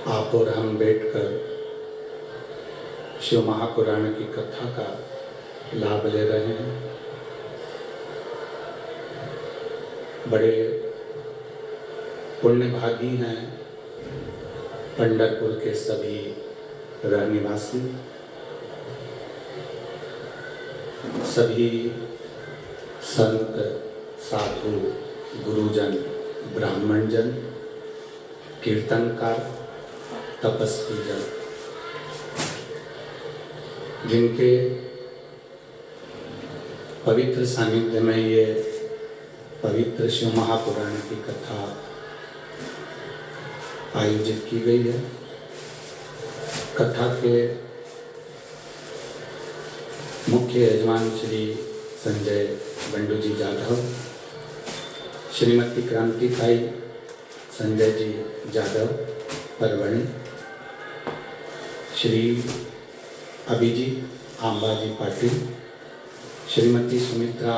आप और हम बैठकर शिव महापुराण की कथा का लाभ ले रहे हैं। बड़े पुण्यभागी हैं पंढरपुर के सभी रहनिवासी, सभी संत, साधु, गुरुजन, ब्राह्मणजन, कीर्तनकार, तपस्वी जन, जिनके पवित्र सानिध्य में ये पवित्र शिव महापुराण की कथा आयोजित की गई है। कथा के मुख्य यजमान श्री संजय बंडू जी जाधव, श्रीमती क्रांतिकाई संजय जी जाधव परवणी, श्री अभिजीत आंबाजी पाटिल, श्रीमती सुमित्रा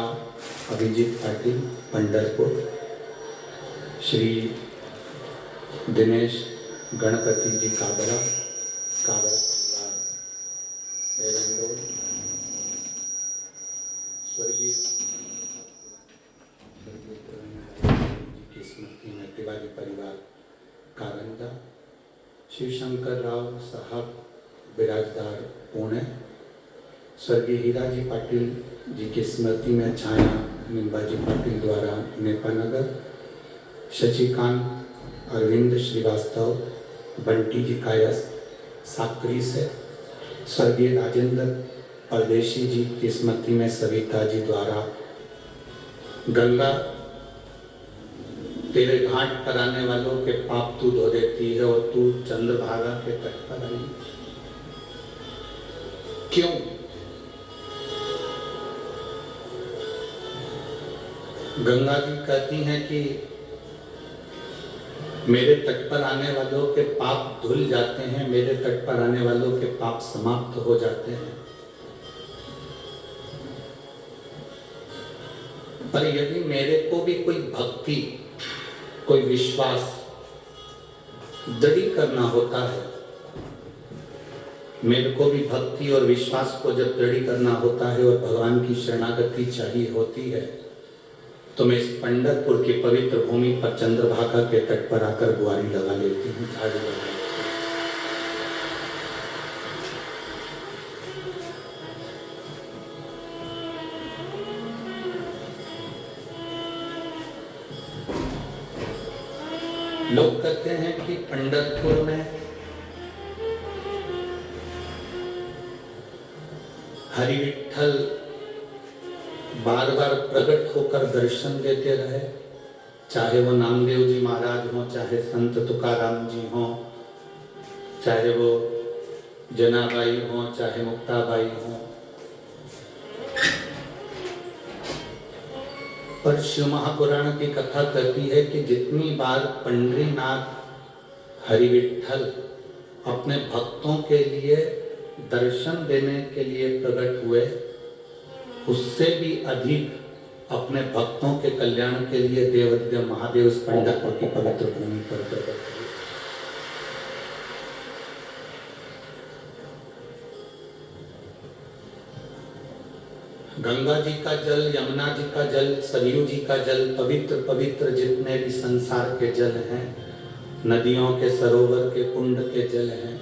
अभिजीत पाटिल पंढरपुर, श्री दिनेश गणपति जी काबरा परिवार एरंडोल, स्वर्गीय की स्मृति में तिवारी परिवार कारंजा, शिव शंकर राव साहब विराजदार पुणे, स्वर्गीय हीराजी पाटिल जी की स्मृति में छाया निम्बाजी पाटिल द्वारा नेपानगर, शशिकांत अरविंद श्रीवास्तव बंटी जी कायस साकरी से, स्वर्गीय राजेंद्र परदेशी जी की स्मृति में सविता जी द्वारा गंगा तेरे घाट पर आने वालों के पाप तू धो देती है और तू चंद्रभागा के तट पर आई। क्यों? गंगा जी कहती हैं कि मेरे तट पर आने वालों के पाप धुल जाते हैं, मेरे तट पर आने वालों के पाप समाप्त हो जाते हैं। पर यदि मेरे को भी कोई भक्ति, कोई विश्वास दृढ़ करना होता है, मेरे को भी भक्ति और विश्वास को जब दृढ़ करना होता है और भगवान की शरणागति चाहिए होती है, तो मैं इस पंढरपुर की पवित्र भूमि पर चंद्रभागा के तट पर आकर बुआरी लगा लेती हूँ, झाड़ू लगा लेती हूँ। लोग कहते हैं कि पंढरपुर में हरि विठ्ठल बार बार प्रकट होकर दर्शन देते रहे, चाहे वो नामदेव जी महाराज हो, चाहे संत तुकाराम जी हो, चाहे वो जनाबाई हो, चाहे मुक्ताबाई हो। पर शिव महापुराण की कथा कहती है कि जितनी बार पंढरीनाथ हरि विठ्ठल अपने भक्तों के लिए दर्शन देने के लिए प्रकट हुए, उससे भी अधिक अपने भक्तों के कल्याण के लिए देवाधिदेव महादेव इस पंढरपुर की पवित्र भूमि पर प्रकट हुए। गंगा जी का जल, यमुना जी का जल, सरयू जी का जल, पवित्र पवित्र जितने भी संसार के जल हैं, नदियों के, सरोवर के, कुंड के जल हैं,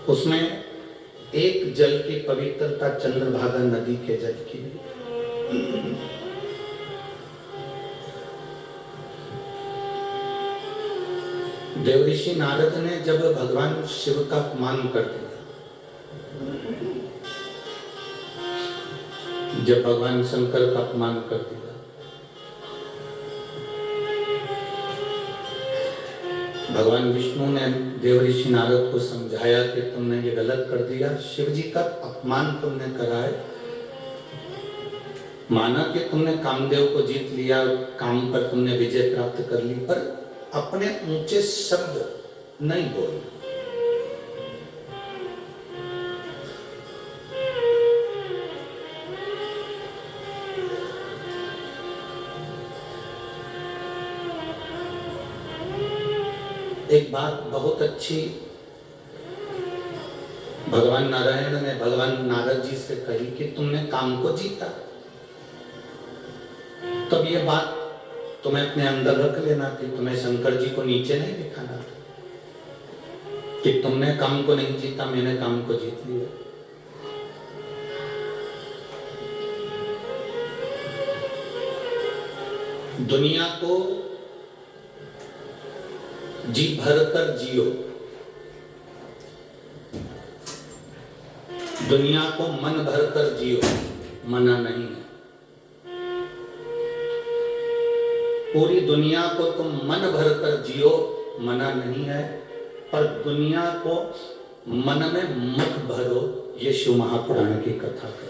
उसमें एक जल की पवित्रता चंद्रभागा नदी के जल की। देवऋषि नारद ने जब भगवान शिव का अपमान कर दिया, जब भगवान शंकर का अपमान कर दिया, भगवान विष्णु ने देवऋषि नारद को समझाया कि तुमने ये गलत कर दिया, शिव जी का अपमान तुमने करा है। माना कि तुमने कामदेव को जीत लिया, काम पर तुमने विजय प्राप्त कर ली, पर अपने ऊंचे शब्द नहीं बोले। एक बात बहुत अच्छी भगवान नारायण ने भगवान नारद जी से कही कि तुमने काम को जीता। तब ये बात तुम्हें अपने अंदर रख लेना थी, तुम्हें शंकर जी को नीचे नहीं दिखाना था कि तुमने काम को नहीं जीता, मैंने काम को जीत लिया। दुनिया को जी भर कर जियो, दुनिया को मन भर कर जियो, मना नहीं है। पूरी दुनिया को तुम मन भर कर जियो, मना नहीं है, पर दुनिया को मन में मत भरो, ये शिव महापुराण की कथा है।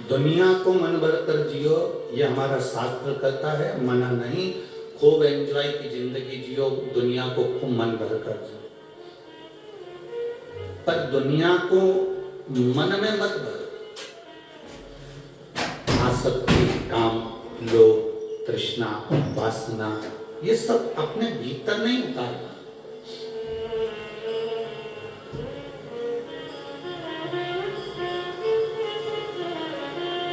दुनिया को मन भर कर जियो, ये हमारा शास्त्र कहता है, मना नहीं। खूब एंजॉय की जिंदगी जियो, दुनिया को खूब मन भर कर जियो, पर दुनिया को मन में मत भरो। आसक्ति, काम, लोभ, तृष्णा, वासना, ये सब अपने भीतर नहीं उतारना।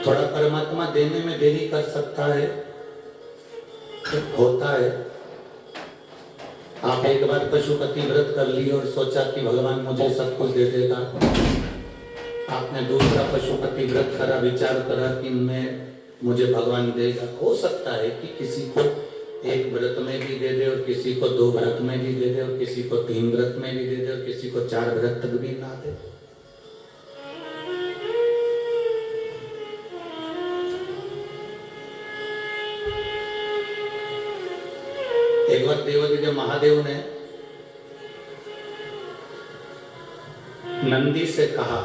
थोड़ा परमात्मा देने में देरी कर सकता है, होता है। आप एक बार पशुपति व्रत कर लिए और सोचा कि भगवान मुझे सब कुछ दे देगा। आपने दूसरा पशुपति व्रत करा, विचार करा कि मुझे भगवान देगा। हो सकता है कि किसी को एक व्रत में भी दे दे, और किसी को 2 व्रत में भी दे दे, और किसी को 3 व्रत में भी दे दे, और किसी को 4 व्रत तक भी ना दे। एक बार देवादिदेव महादेव ने नंदी से कहा,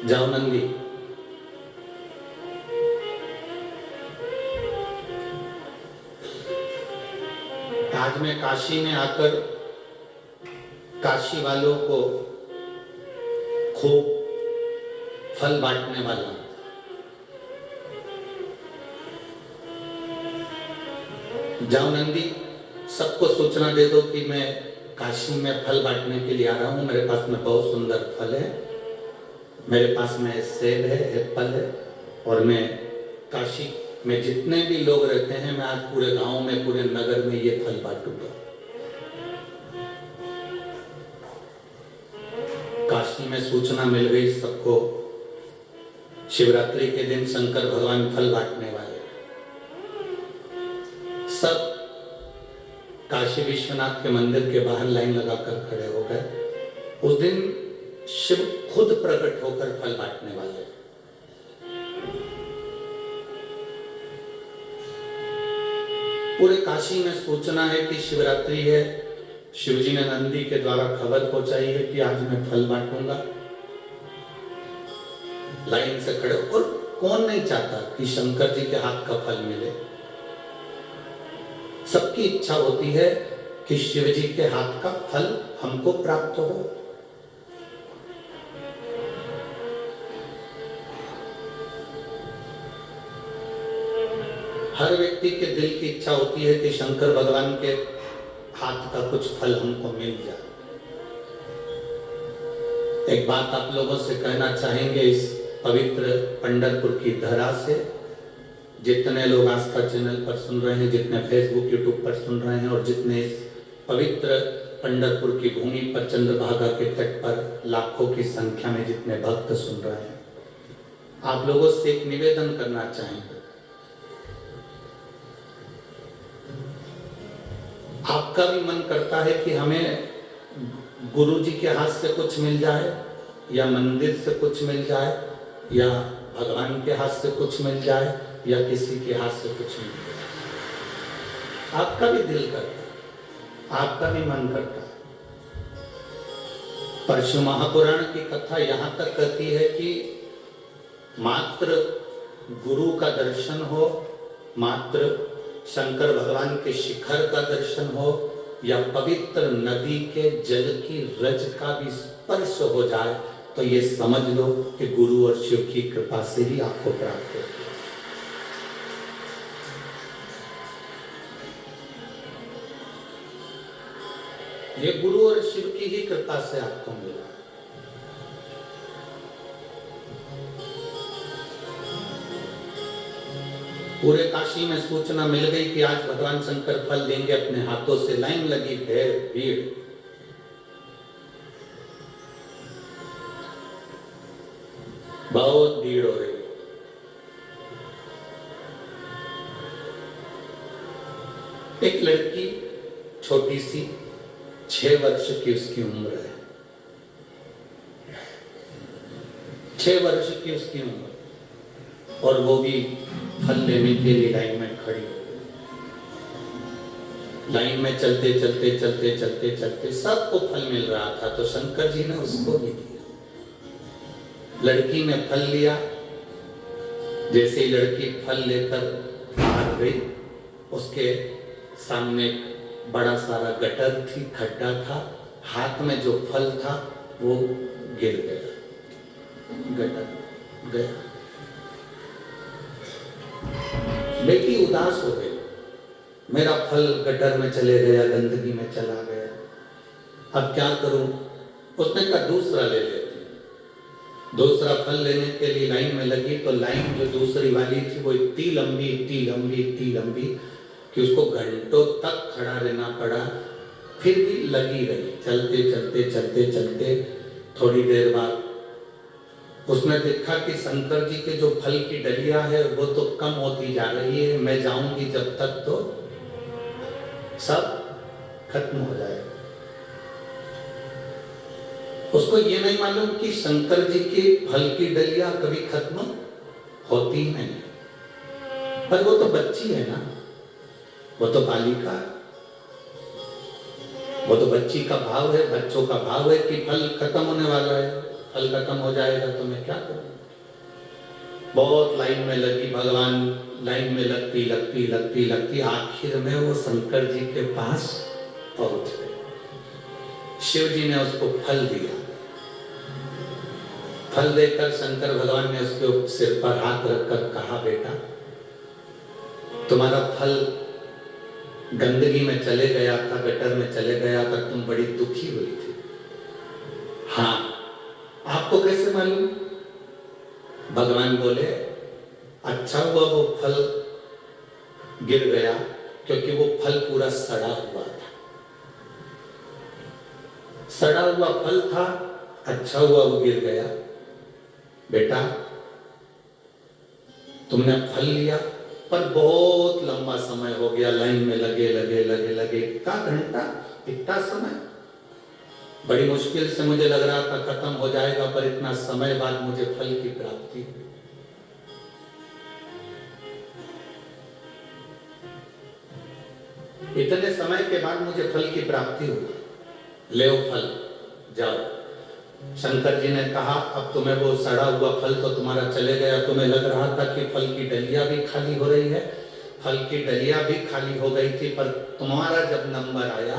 जाओ नंदी, आज मैं काशी में आकर काशी वालों को खूब फल बांटने वाला हूं। जाओ नंदी, सबको सूचना दे दो कि मैं काशी में फल बांटने के लिए आ रहा हूं। मेरे पास में बहुत सुंदर फल है, मेरे पास में सेब है, एप्पल है, और मैं काशी में जितने भी लोग रहते हैं, मैं आज पूरे गांव में, पूरे नगर में ये फल बांटूंगा। काशी में सूचना मिल गई सबको, शिवरात्रि के दिन शंकर भगवान फल बांटने वाले। सब काशी विश्वनाथ के मंदिर के बाहर लाइन लगाकर खड़े हो गए। उस दिन शिव खुद प्रकट होकर फल बांटने वाले। पूरे काशी में सूचना है कि शिवरात्रि है। शिवजी ने नंदी के द्वारा खबर पहुंचाई है कि आज मैं फल बांटूंगा। लाइन से खड़े, और कौन नहीं चाहता कि शंकर जी के हाथ का फल मिले। सबकी इच्छा होती है कि शिव जी के हाथ का फल हमको प्राप्त हो। हर व्यक्ति के दिल की इच्छा होती है कि शंकर भगवान के हाथ का कुछ फल हमको मिल जाए। एक बात आप लोगों से कहना चाहेंगे, इस पवित्र पंढरपुर की धरा से, जितने लोग आस्था चैनल पर सुन रहे हैं, जितने फेसबुक यूट्यूब पर सुन रहे हैं, और जितने इस पवित्र पंढरपुर की भूमि पर चंद्रभागा के तट पर लाखों की संख्या में जितने भक्त सुन रहे हैं, आप लोगों से एक निवेदन करना चाहेंगे। आपका भी मन करता है कि हमें गुरु जी के हाथ से कुछ मिल जाए, या मंदिर से कुछ मिल जाए, या भगवान के हाथ से कुछ मिल जाए, या किसी के हाथ से कुछ मिल जाए। आपका भी दिल करता है, आपका भी मन करता है। पर शिव महापुराण की कथा यहां तक कहती है कि मात्र गुरु का दर्शन हो, मात्र शंकर भगवान के शिखर का दर्शन हो, या पवित्र नदी के जल की रज का भी स्पर्श हो जाए, तो ये समझ लो कि गुरु और शिव की कृपा से ही आपको प्राप्त होती है। ये गुरु और शिव की ही कृपा से आपको मिला। पूरे काशी में सूचना मिल गई कि आज भगवान शंकर फल देंगे अपने हाथों से। लाइन लगी, ढेर भीड़। बहुत भीड़ हो रही। एक लड़की छोटी सी 6 वर्ष की उसकी उम्र है। 6 वर्ष की उसकी उम्र, और वो भी फल लेने के लिए लाइन में खड़ी हो गई। लाइन में चलते चलते चलते चलते चलते सबको फल मिल रहा था, तो शंकर जी ने उसको भी दिया। लड़की ने फल लिया। जैसे ही लड़की फल लेकर बाहर गई, उसके सामने एक बड़ा सारा गटर थी, खड्डा था। हाथ में जो फल था वो गिर गया, गटर गया। बेटी उदास हो गई, मेरा फल गटर में चले गया, गंदगी में चला गया, अब क्या करूं? उसने कहा दूसरा ले लेती। दूसरा फल लेने के लिए लाइन में लगी, तो लाइन जो दूसरी वाली थी वो इतनी लंबी इतनी लंबी इतनी लंबी कि उसको घंटों तक खड़ा रहना पड़ा। फिर भी लगी रही, चलते चलते चलते चलते। थोड़ी देर बाद उसने देखा कि शंकर जी के जो फल की डलिया है वो तो कम होती जा रही है, मैं जाऊंगी जब तक तो सब खत्म हो जाएगा। उसको ये नहीं मालूम कि शंकर जी के फल की डलिया कभी खत्म होती नहीं। पर वो तो बच्ची है ना, वो तो बालिका, वो तो बच्ची का भाव है, बच्चों का भाव है कि फल खत्म होने वाला है, फल खत्म हो जाएगा तो मैं क्या करूं? बहुत लाइन में लगी, भगवान लाइन में लगती लगती लगती लगती आखिर में वो शंकर जी के पास पहुंच गए। शिव जी ने उसको फल दिया। फल देकर शंकर भगवान ने उसके सिर पर हाथ रखकर कहा, बेटा तुम्हारा फल गंदगी में चले गया था, गटर में चले गया था, तुम बड़ी दुखी हुई थी। हाँ, आपको कैसे मालूम? भगवान बोले, अच्छा हुआ वो फल गिर गया, क्योंकि वो फल पूरा सड़ा हुआ था। सड़ा हुआ फल था, अच्छा हुआ वो गिर गया। बेटा तुमने फल लिया, पर बहुत लंबा समय हो गया, लाइन में लगे लगे लगे लगे, इतना घंटा, इतना समय। बड़ी मुश्किल से मुझे लग रहा था खत्म हो जाएगा, पर इतना समय बाद मुझे फल की प्राप्ति हुई। इतने समय के बाद मुझे फल की प्राप्ति हुई, ले फल जाओ। शंकर जी ने कहा, अब तुम्हें वो सड़ा हुआ फल तो तुम्हारा चले गया, तुम्हें लग रहा था कि फल की डलिया भी खाली हो रही है, फल की डलिया भी खाली हो गई थी, पर तुम्हारा जब नंबर आया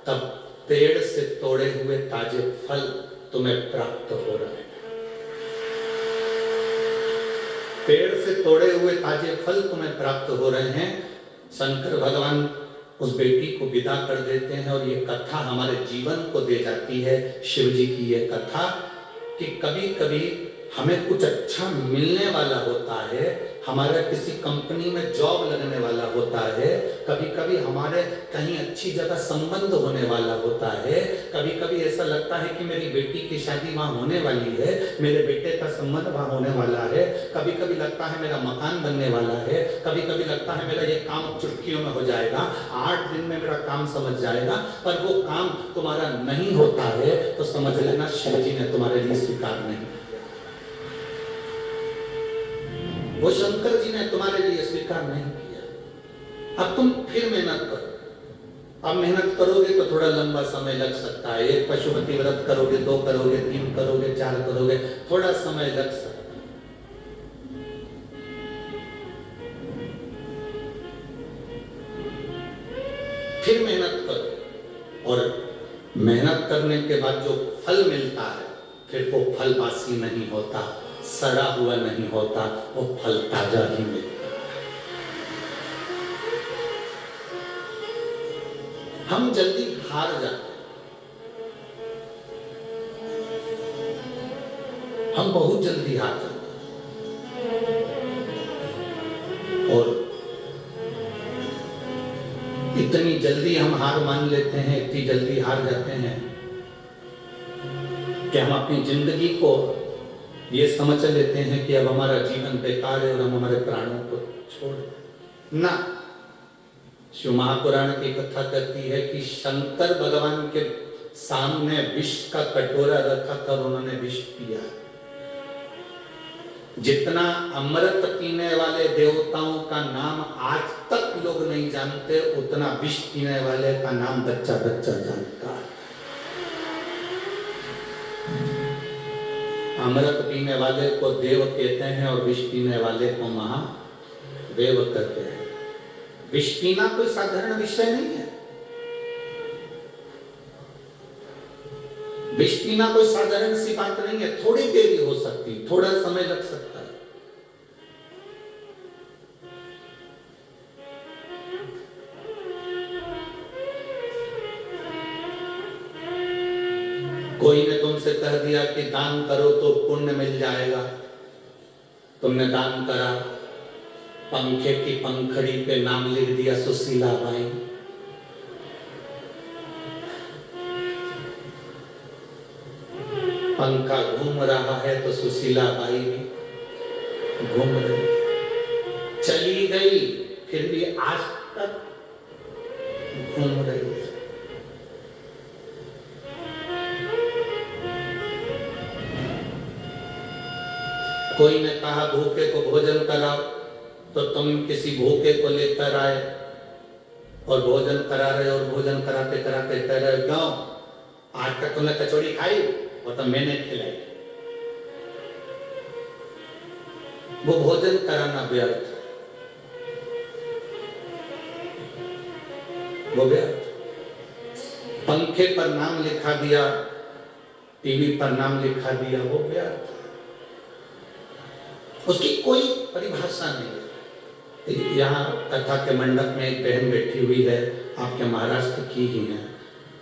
तब पेड़ से तोड़े हुए ताजे फल तुम्हें प्राप्त हो रहे हैं। पेड़ से तोड़े हुए ताजे फल तुम्हें प्राप्त हो रहे हैं। शंकर भगवान उस बेटी को विदा कर देते हैं, और ये कथा हमारे जीवन को दे जाती है। शिव जी की ये कथा कि कभी कभी हमें कुछ अच्छा मिलने वाला होता है, हमारा किसी कंपनी में जॉब लगने वाला होता है, कभी कभी हमारे कहीं अच्छी जगह संबंध होने वाला होता है, कभी कभी ऐसा लगता है कि मेरी बेटी की शादी वहां होने वाली है, मेरे बेटे का संबंध वहां होने वाला है, कभी कभी लगता है मेरा मकान बनने वाला है, कभी कभी लगता है मेरा ये काम चुटकियों में हो जाएगा, 8 दिन में मेरा काम समझ जाएगा। पर वो काम तुम्हारा नहीं होता है तो समझ लेना शिव जी ने तुम्हारे लिए स्वीकार नहीं, वो शंकर जी ने तुम्हारे लिए स्वीकार नहीं किया। अब तुम फिर मेहनत करो। अब मेहनत करोगे तो थोड़ा लंबा समय लग सकता है। एक पशुपति व्रत करोगे, 2 करोगे, 3 करोगे, 4 करोगे, थोड़ा समय लग सकता है। फिर मेहनत करो, और मेहनत करने के बाद जो फल मिलता है, फिर वो फल बासी नहीं होता, सड़ा हुआ नहीं होता, वो फल ताजा ही मिलता है। हम जल्दी हार जाते हैं, हम बहुत जल्दी हार जाते हैं और इतनी जल्दी हम हार मान लेते हैं, इतनी जल्दी हार जाते हैं कि हम अपनी जिंदगी को ये समझ लेते हैं कि अब हमारा जीवन बेकार है और हम हमारे प्राणों को छोड़ ना। शिव महापुराण की कथा कहती है कि शंकर भगवान के सामने विष का कटोरा रखा था और उन्होंने विष पिया। जितना अमृत पीने वाले देवताओं का नाम आज तक लोग नहीं जानते, उतना विष पीने वाले का नाम बच्चा बच्चा जानता है। अमृत पीने वाले को देव कहते हैं और विष पीने वाले को महादेव कहते हैं। विष पीना कोई साधारण विषय नहीं है। विष पीना कोई साधारण सी बात नहीं है। थोड़ी देरी हो सकती, थोड़ा समय लग सकता है। कोई ने तुमसे कह दिया कि दान करो तो पुण्य मिल जाएगा। तुमने दान करा, पंखे की पंखड़ी पे नाम लिख दिया सुशीला बाई। पंखा घूम रहा है तो सुशीला बाई भी घूम रही, चली गई फिर भी आज तक घूम रही है। कोई ने कहा भूखे को भोजन कराओ, तो तुम किसी भूखे को लेकर आए और भोजन करा रहे और भोजन कराते कराते कह रहे क्यों, आज तक तुमने कचौड़ी खाई, वो तो मैंने खिलाई। वो भोजन कराना व्यर्थ, वो व्यर्थ। पंखे पर नाम लिखा दिया, टीवी पर नाम लिखा दिया, वो व्यर्थ। उसकी कोई परिभाषा नहीं है। यहाँ कथा के मंडप में एक बहन बैठी हुई है, आपके महाराष्ट्र की ही है।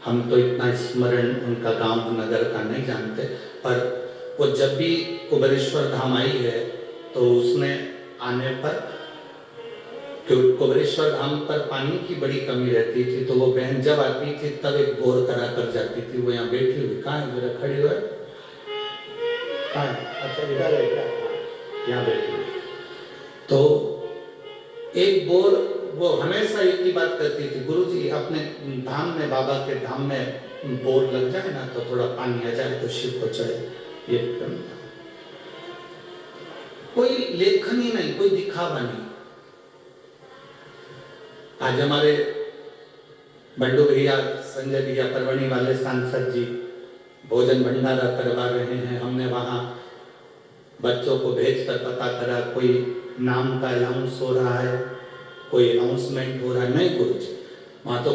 हम तो इतना स्मरण उनका गांव नगर का नहीं जानते, पर वो जब भी कुबेरेश्वर धाम आई है तो उसने आने पर, कुबेरेश्वर धाम पर पानी की बड़ी कमी रहती थी, तो वो बहन जब आती थी तब एक बोर करा कर जाती थी। वो यहाँ बैठी हुई, कहाँ है मेरा, खड़ी हुआ, अच्छा इधर है क्या, यहाँ बैठी हुई। तो एक बोर, वो हमेशा एक ही बात करती थी, गुरुजी अपने धाम में, बाबा के धाम में बोर लग जाए ना तो थोड़ा पानी आ जाए तो शिव को चढ़े। ये कोई लेखन ही नहीं, कोई दिखावा नहीं। आज हमारे बंडू भैया, संजय भैया, परवणी वाले सांसद जी भोजन भंडारा करवा रहे हैं। हमने वहां बच्चों को भेजकर पता करा कोई नाम का अनाउंस हो रहा है, कोई अनाउंसमेंट हो रहा है। नहीं गुरु जी, वहां तो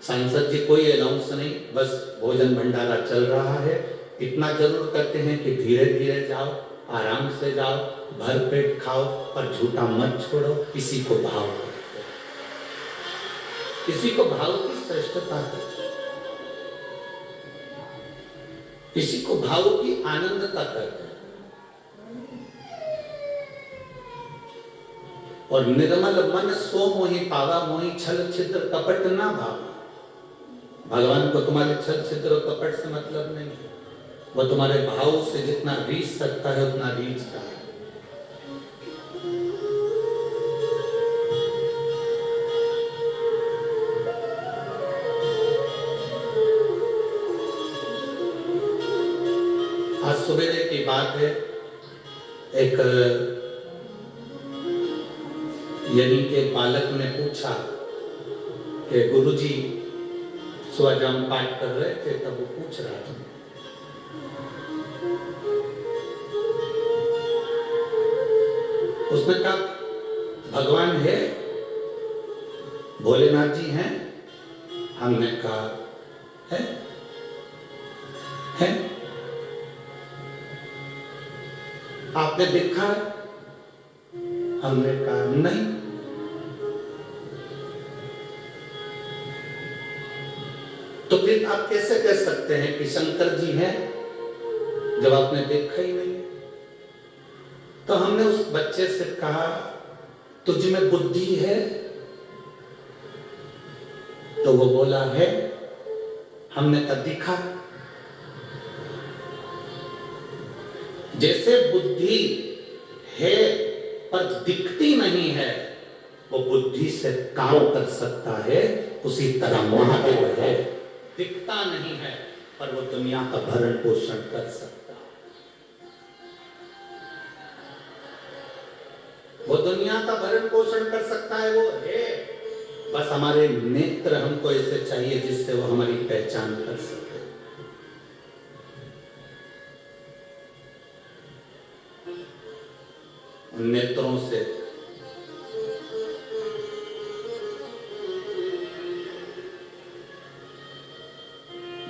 सांसद जी कोई अनाउंस नहीं, बस भोजन भंडारा चल रहा है। इतना जरूर करते हैं कि धीरे धीरे जाओ, आराम से जाओ, भर पेट खाओ, पर झूठा मत छोड़ो, किसी को भाव करो, किसी को भाव की श्रेष्ठता करो, किसी को भाव की आनंदता करते। और निर्मल मन सो मोहि पावा, मोहि छल छिद्र कपट ना भावा। भगवान को तुम्हारे छल छिद्र और कपट से मतलब नहीं है, वो तुम्हारे भाव से जितना रीझ सकता है उतना रीझता है। आज सवेरे की बात है, एक यानी के बालक ने पूछा कि गुरुजी सुबह जब हम पाठ कर रहे थे तब वो पूछ रहा था, उसने कहा भगवान है, भोलेनाथ जी हैं? हमने कहा है? आपने देखा? हमने कहा नहीं। तो फिर आप कैसे कह सकते हैं कि शंकर जी हैं? जब आपने देखा ही नहीं है। तो हमने उस बच्चे से कहा, तुझ में बुद्धि है? तो वो बोला है। हमने कहा दिखा। जैसे बुद्धि है पर दिखती नहीं है, वो बुद्धि से काम कर सकता है, उसी तरह महादेव है, दिखता नहीं है पर वो दुनिया का भरण पोषण कर सकता है। वो दुनिया का भरण पोषण कर सकता है, वो है। बस हमारे नेत्र हमको ऐसे चाहिए जिससे वो हमारी पहचान कर सके। उन नेत्रों से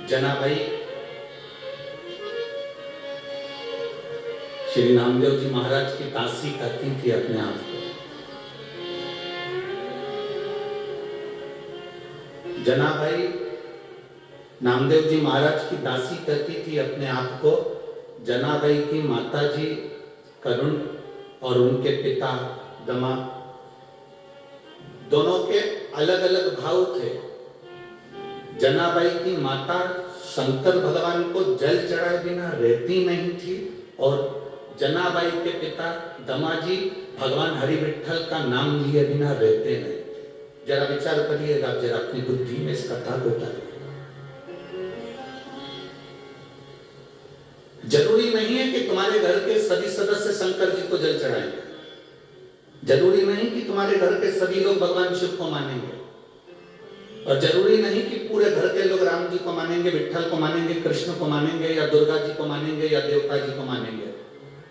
जना भाई, श्री नामदेव जी महाराज की दासी कहती थी अपने आप को। जना भाई नामदेव जी महाराज की दासी कहती थी अपने आप को। जना भाई की माता जी करुण और उनके पिता दमा, दोनों के अलग अलग भाव थे। जनाबाई की माता शंकर भगवान को जल चढ़ाए बिना रहती नहीं थी और जनाबाई के पिता दमाजी भगवान हरि विठल का नाम लिए बिना रहते नहीं थे। जरा विचार करिएगा, जरा अपनी बुद्धि में इस कथा को उतारिए। जरूरी नहीं है कि तुम्हारे घर के सभी सदस्य शंकर जी को जल चढ़ाएंगे, जरूरी नहीं कि तुम्हारे घर के सभी लोग भगवान शिव को मानेंगे, और जरूरी नहीं कि पूरे घर के लोग राम जी को मानेंगे, विठल को मानेंगे, कृष्ण को मानेंगे, या दुर्गा जी को मानेंगे, या देवता जी को मानेंगे।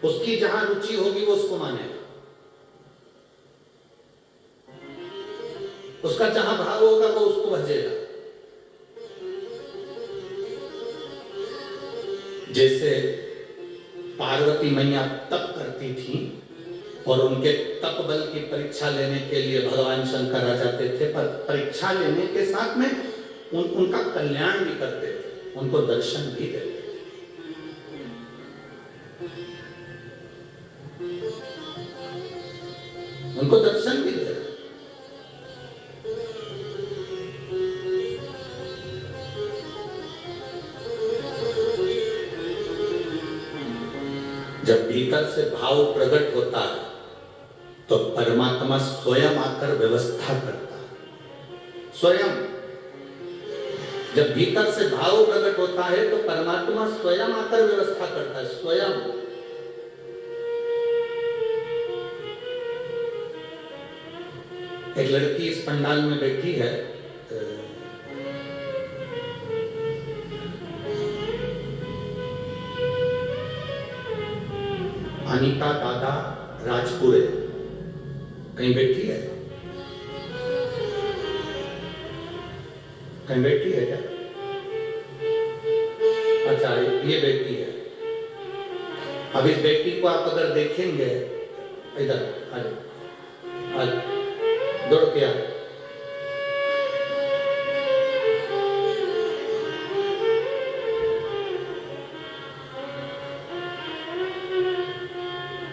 उसकी जहां रुचि होगी वो उसको मानेगा, उसका जहां भाव होगा वो उसको भजेगा। जैसे पार्वती मैया तप करती थी और उनके तप बल की परीक्षा लेने के लिए भगवान शंकर आ जाते थे, पर परीक्षा लेने के साथ में उनका कल्याण भी करते थे, उनको दर्शन भी देते थे। उनको दर्शन भी देते। जब भीतर से भाव प्रकट होता है तो परमात्मा स्वयं आकर व्यवस्था करता है। स्वयं जब भीतर से भाव प्रकट होता है तो परमात्मा स्वयं आकर व्यवस्था करता है, स्वयं। एक लड़की इस पंडाल में बैठी है, अनीता दादा राजपुरे, कहीं बैठी है? कहीं बैठी है क्या? अच्छा, ये बेटी है। अब इस बेटी को आप अगर देखेंगे, इधर आज दौड़ के आ,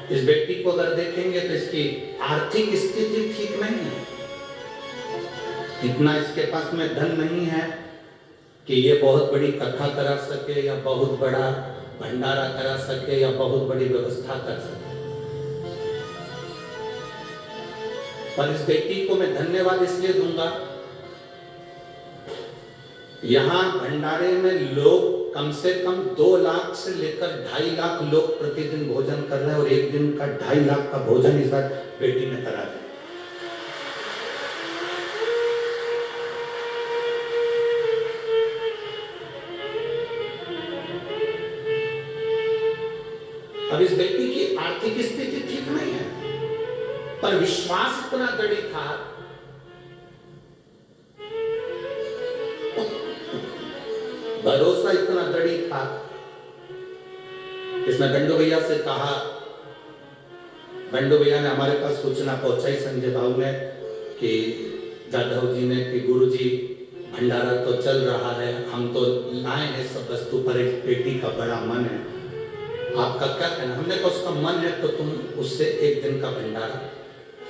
इस व्यक्ति को अगर देखेंगे तो इसकी आर्थिक स्थिति ठीक नहीं है। इतना इसके पास में धन नहीं है कि ये बहुत बड़ी कथा करा सके, या बहुत बड़ा भंडारा करा सके, या बहुत बड़ी व्यवस्था कर सके। पर इस बेटी को मैं धन्यवाद इसलिए दूंगा, यहां भंडारे में लोग कम से कम 2 लाख से लेकर 2.5 लाख लोग प्रतिदिन भोजन कर रहे हैं, और एक दिन का 2.5 लाख का भोजन इस बार बेटी ने करा दिया। अब इस बेटी की आर्थिक स्थिति ठीक नहीं है, पर विश्वास इतना दृढ़ था, भरोसा इतना दृढ़ था। इसने बंडू भैया से कहा, बंडू भैया ने हमारे पास सूचना पहुंचाई संजय बाबू ने कि जाधव जी ने कि गुरु जी भंडारा तो चल रहा है, हम तो लाए हैं सब वस्तु, पर एक बेटी का बड़ा मन है, आपका क्या कहना? हमने कहा उसका मन है तो तुम उससे एक दिन का भंडारा।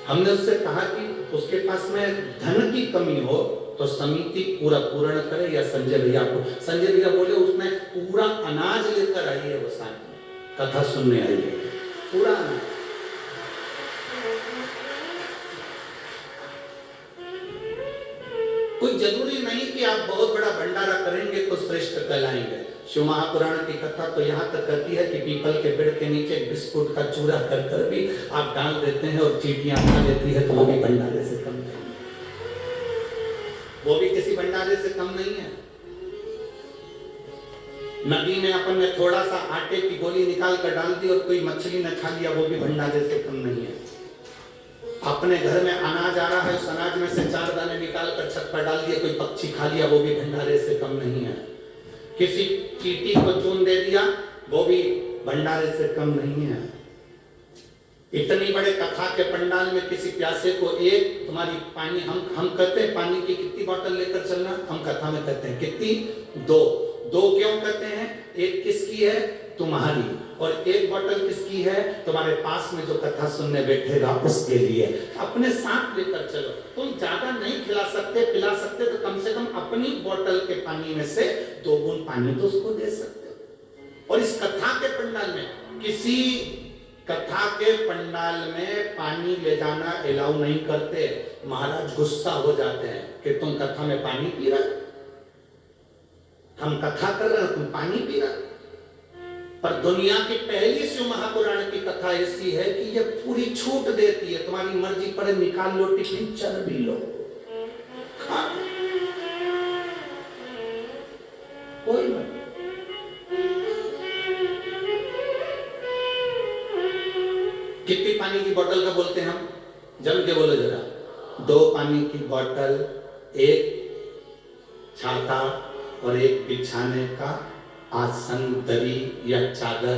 हमने उससे कहा कि उसके पास में धन की कमी हो तो समिति पूरा पूर्ण करे, या संजय भैया को। संजय भैया बोले उसमें पूरा अनाज लेकर आई है, वो कथा सुनने आई है, पूरा अनाज। कोई जरूरी नहीं कि आप बहुत बड़ा भंडारा करेंगे तो श्रेष्ठ कहलाएंगे। शिव महापुराण की कथा तो यहाँ तक कहती है कि पीपल के पेड़ के नीचे बिस्कुट का चूरा कर कर भी आप डाल देते हैं और चींटियां खा लेती है, तो वो भी भंडारे से कम नहीं है, वो भी किसी भंडारे से कम नहीं है। नदी में अपन ने थोड़ा सा आटे की गोली निकाल कर डाल दी और कोई मछली ने खा लिया, वो भी भंडारे से कम नहीं है। अपने घर में अनाज आ रहा है, उस अनाज में से 4 दाने निकाल कर छत पर डाल दिए, कोई पक्षी खा लिया, वो भी भंडारे से कम नहीं है। किसी चींटी को चून दे दिया, वो भी भंडारे से कम नहीं है। इतनी बड़े कथा के पंडाल में किसी प्यासे को एक तुम्हारी पानी, हम कहते हैं पानी की कितनी बोतल लेकर चलना, हम कथा में कहते हैं कितनी? 2 क्यों कहते हैं? एक किसकी है? तुम्हारी। और एक बोतल किसकी है? तुम्हारे पास में जो कथा सुनने बैठेगा उसके लिए। अपने साथ लेकर चलो। तुम ज्यादा नहीं खिला सकते, पिला सकते तो कम से कम अपनी बोतल के पानी में से 2 बूंद पानी तो उसको दे सकते हो। और इस कथा के पंडाल में, किसी कथा के पंडाल में पानी ले जाना अलाउ नहीं करते। महाराज गुस्सा हो जाते हैं कि तुम कथा में पानी पी रहे, हम कथा कर रहे हो, तुम पानी पी रहे। पर दुनिया की पहली शिव महापुराण की कथा ऐसी है कि ये पूरी छूट देती है, तुम्हारी मर्जी पड़े निकाल लो टिफिन, चल भी लो, खा कोई नहीं। कितनी पानी की बोतल का बोलते हैं हम? जम के बोलो जरा। 2 पानी की बोतल, 1 छाता और 1 बिछाने का आसन, दरी या चादर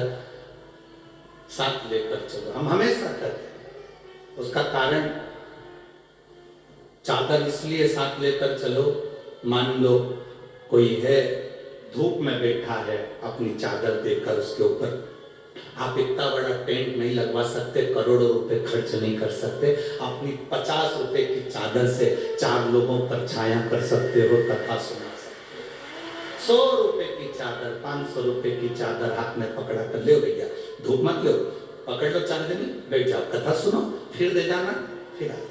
साथ लेकर चलो। हम हमेशा कहते हैं, उसका कारण चादर इसलिए साथ लेकर चलो, मान लो कोई है धूप में बैठा है, अपनी चादर देकर उसके ऊपर, आप इतना बड़ा टेंट नहीं लगवा सकते, करोड़ों रुपए खर्च नहीं कर सकते, अपनी 50 रुपए की चादर से 4 लोगों पर छाया कर सकते हो, कथा सुना सकते हो। 100 रुपए की चादर, 500 रुपए की चादर हाथ में पकड़ा कर ले भैया, धूप मत लो, पकड़ लो चांदनी, बैठ जाओ, कथा सुनो, फिर दे जाना, फिर आ जाओ।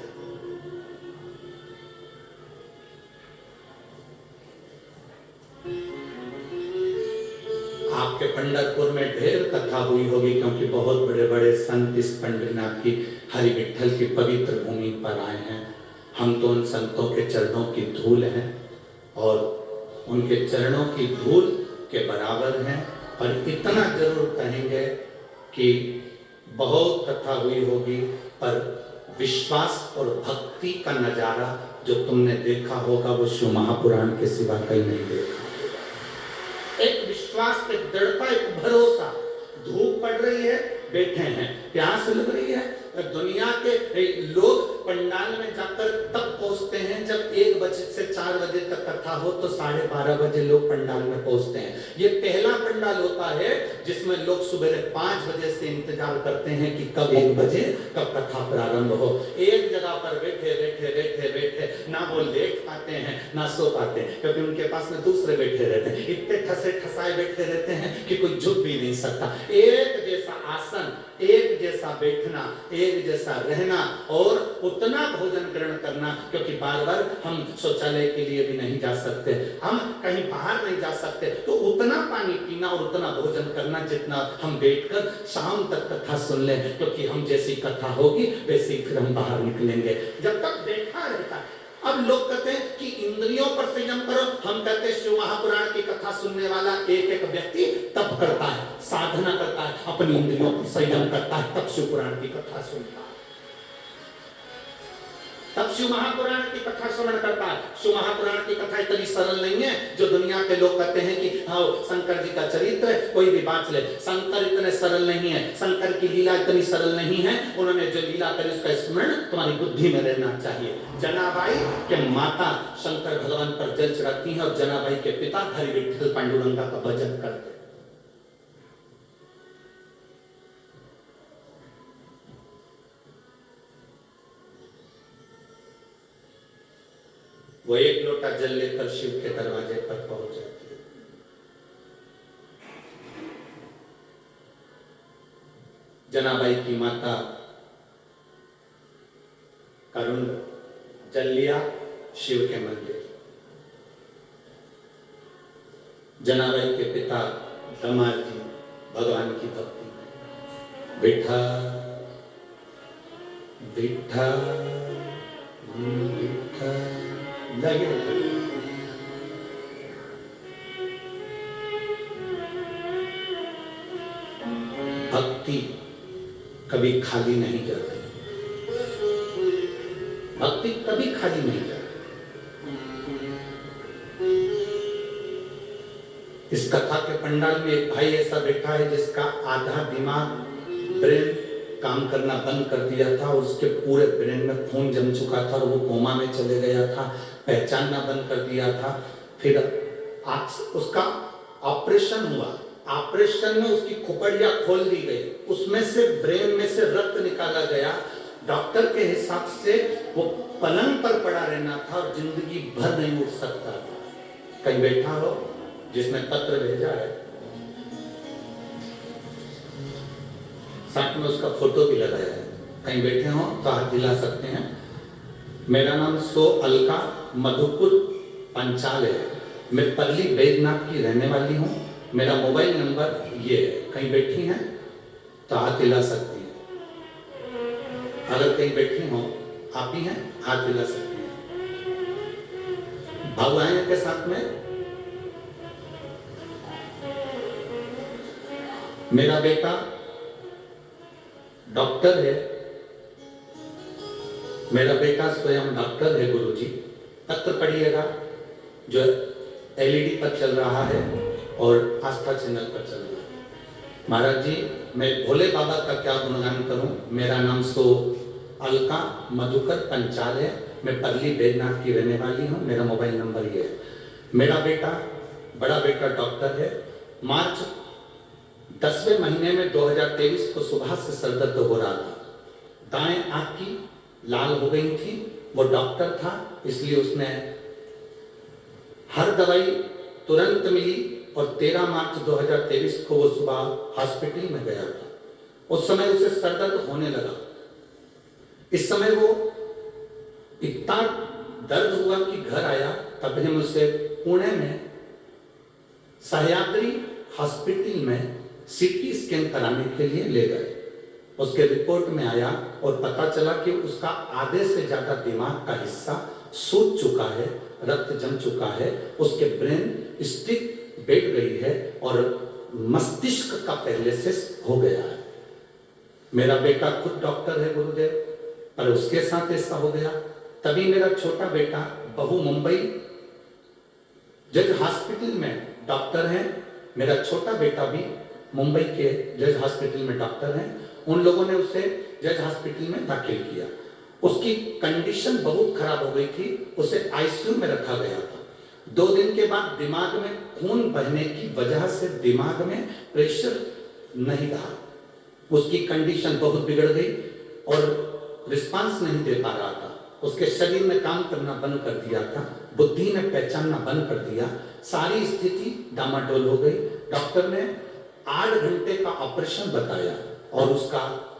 आपके पंढरपुर में ढेर कथा हुई होगी, क्योंकि बहुत बड़े बड़े संत इस पंढरीनाथ की, हरि विठ्ठल की पवित्र भूमि पर आए हैं। हम तो उन संतों के चरणों की धूल हैं और उनके चरणों की धूल के बराबर हैं। और इतना जरूर कहेंगे कि बहुत कथा हुई होगी, पर विश्वास और भक्ति का नजारा जो तुमने देखा होगा वो शिव महापुराण के सिवा कहीं नहीं देखा। एक विश्वास, एक दृढ़ता, एक भरोसा। धूप पड़ रही है, बैठे हैं, प्यास लग रही है, दुनिया के लोग पंडाल में जाकर तब पहुंचते हैं जब 1 बजे से 4 बजे तक कथा हो, तो 12:30 बजे लोग पंडाल में पहुंचते हैं। ये पहला पंडाल होता है जिसमें लोग सुबह 5 बजे से इंतजार करते हैं कि कब 1 बजे, कब कथा प्रारंभ हो। एक जगह पर बैठे बैठे बैठे बैठे ना वो लेट पाते हैं ना सो पाते हैं, क्योंकि उनके पास में दूसरे बैठे रहते हैं, इतने ठसे ठसाए बैठे रहते हैं कि कोई झुक भी नहीं सकता। एक जैसा आसन, एक जैसा बैठना, एक जैसा रहना और उतना भोजन ग्रहण करना, क्योंकि बार बार हम शौचालय के लिए भी नहीं जा सकते, हम कहीं बाहर नहीं जा सकते, तो उतना पानी पीना और उतना भोजन करना जितना हम बैठकर शाम तक कथा सुन लें, क्योंकि हम जैसी कथा होगी वैसे फिर हम बाहर निकलेंगे। जब तक बैठा रहता है। अब लोग कहते हैं कि इंद्रियों पर संयम करो, हम कहते हैं शिव महापुराण की कथा सुनने वाला एक एक व्यक्ति तप करता है, साधना करता है, अपनी इंद्रियों पर संयम करता है, तब शिव पुराण की कथा सुनता है, तब शिव महापुराण की कथा श्रवण करता है। शिव महापुराण की कथा इतनी सरल नहीं है जो दुनिया के लोग कहते हैं कि हाँ शंकर जी का चरित्र कोई भी बात ले। शंकर इतने सरल नहीं है, शंकर की लीला इतनी सरल नहीं है। उन्होंने जो लीला करी उसका स्मरण तुम्हारी बुद्धि में रहना चाहिए। जनाबाई के माता शंकर भगवान पर जल चढ़ाती है और जनाबाई के पिता हरि विठ्ठल पांडुरंगा का भजन करते। वो एक लोटा जल लेकर शिव के दरवाजे पर पहुंच जाती है। जनाबाई की माता करुण जल लिया शिव के मंदिर। जनाबाई के पिता दमाल जी भगवान की भक्ति में विठ्ठल विठ्ठल विठ्ठल लगे। भक्ति कभी खाली नहीं जाती, भक्ति कभी खाली नहीं जाती। इस कथा के पंडाल में एक भाई ऐसा बैठा है जिसका आधा दिमाग ब्रेन काम करना बंद कर दिया था, उसके पूरे ब्रेन में खून जम चुका था और वो कोमा में चले गया था, पहचानना बंद कर दिया था। फिर उसका ऑपरेशन हुआ, ऑपरेशन में उसकी खोपड़ियां खोल दी गई, उसमें से ब्रेन में से रक्त निकाला गया। डॉक्टर के हिसाब से वो पलंग पर पड़ा रहना था और जिंदगी भर नहीं उठ सकता था। कहीं बैठा हो जिसने पत्र भेजा है, साथ में उसका फोटो भी लगाया है, कहीं बैठे हो तो हाथ दिला सकते हैं। मेरा नाम सो अलका मधुपुर पंचाल है, मैं पल्ली बैजनाथ की रहने वाली हूँ। मेरा मोबाइल नंबर ये है, कहीं बैठी हैं तो हाथ दिला सकती हैं। अगर कहीं बैठी हो आप ही हैं, हाथ दिला सकते हैं। भाव आए के साथ में। मेरा बेटा डॉक्टर है, मेरा बेटा स्वयं डॉक्टर है गुरुजी। पत्र पढ़िएगा जो एलईडी पर चल रहा है और आस्था चैनल पर चल रहा है। महाराज जी, मैं भोले बाबा का क्या गुणगान करूं। मेरा नाम सो अलका मधुकर पंचाल है, मैं पल्ली बैजनाथ की रहने वाली हूं। मेरा मोबाइल नंबर ये है। मेरा बेटा, बड़ा बेटा डॉक्टर है। मार्च 10वें महीने में 2023 को सुबह से सर दर्द हो रहा था, दाएं आंख की लाल हो गई थी। वो डॉक्टर था इसलिए उसने हर दवाई तुरंत मिली और 13 मार्च 2023 को वो सुबह हॉस्पिटल में गया था। उस समय उसे सर दर्द होने लगा। इस समय वो इतना दर्द हुआ कि घर आया। तब हम उसे पुणे में सह्याद्री हॉस्पिटल में सीटी स्कैन कराने के लिए ले गए। उसके रिपोर्ट में आया और पता चला कि उसका आधे से ज्यादा दिमाग का हिस्सा सूज चुका है, रक्त जम चुका है, उसके ब्रेन स्टिक बैठ गई है और मस्तिष्क का पैरालिसिस हो गया है। मेरा बेटा खुद डॉक्टर है गुरुदेव, पर उसके साथ ऐसा हो गया। तभी मेरा छोटा बेटा बहू मुंबई जज हॉस्पिटल में डॉक्टर है। मेरा छोटा बेटा भी मुंबई के जज हॉस्पिटल में डॉक्टर हैं। उन लोगों ने उसे जज हॉस्पिटल में दाखिल किया। उसकी कंडीशन बहुत खराब हो गई थी, उसे आईसीयू में रखा गया था। 2 दिन के बाद दिमाग में खून बहने की वजह से दिमाग में प्रेशर नहीं रहा, उसकी कंडीशन बहुत बिगड़ गई और रिस्पांस नहीं दे पा रहा था। उसके शरीर ने काम करना बंद कर दिया था, बुद्धि ने पहचानना बंद कर दिया, सारी स्थिति डामाडोल हो गई। डॉक्टर ने 8 घंटे का ऑपरेशन बताया और उसका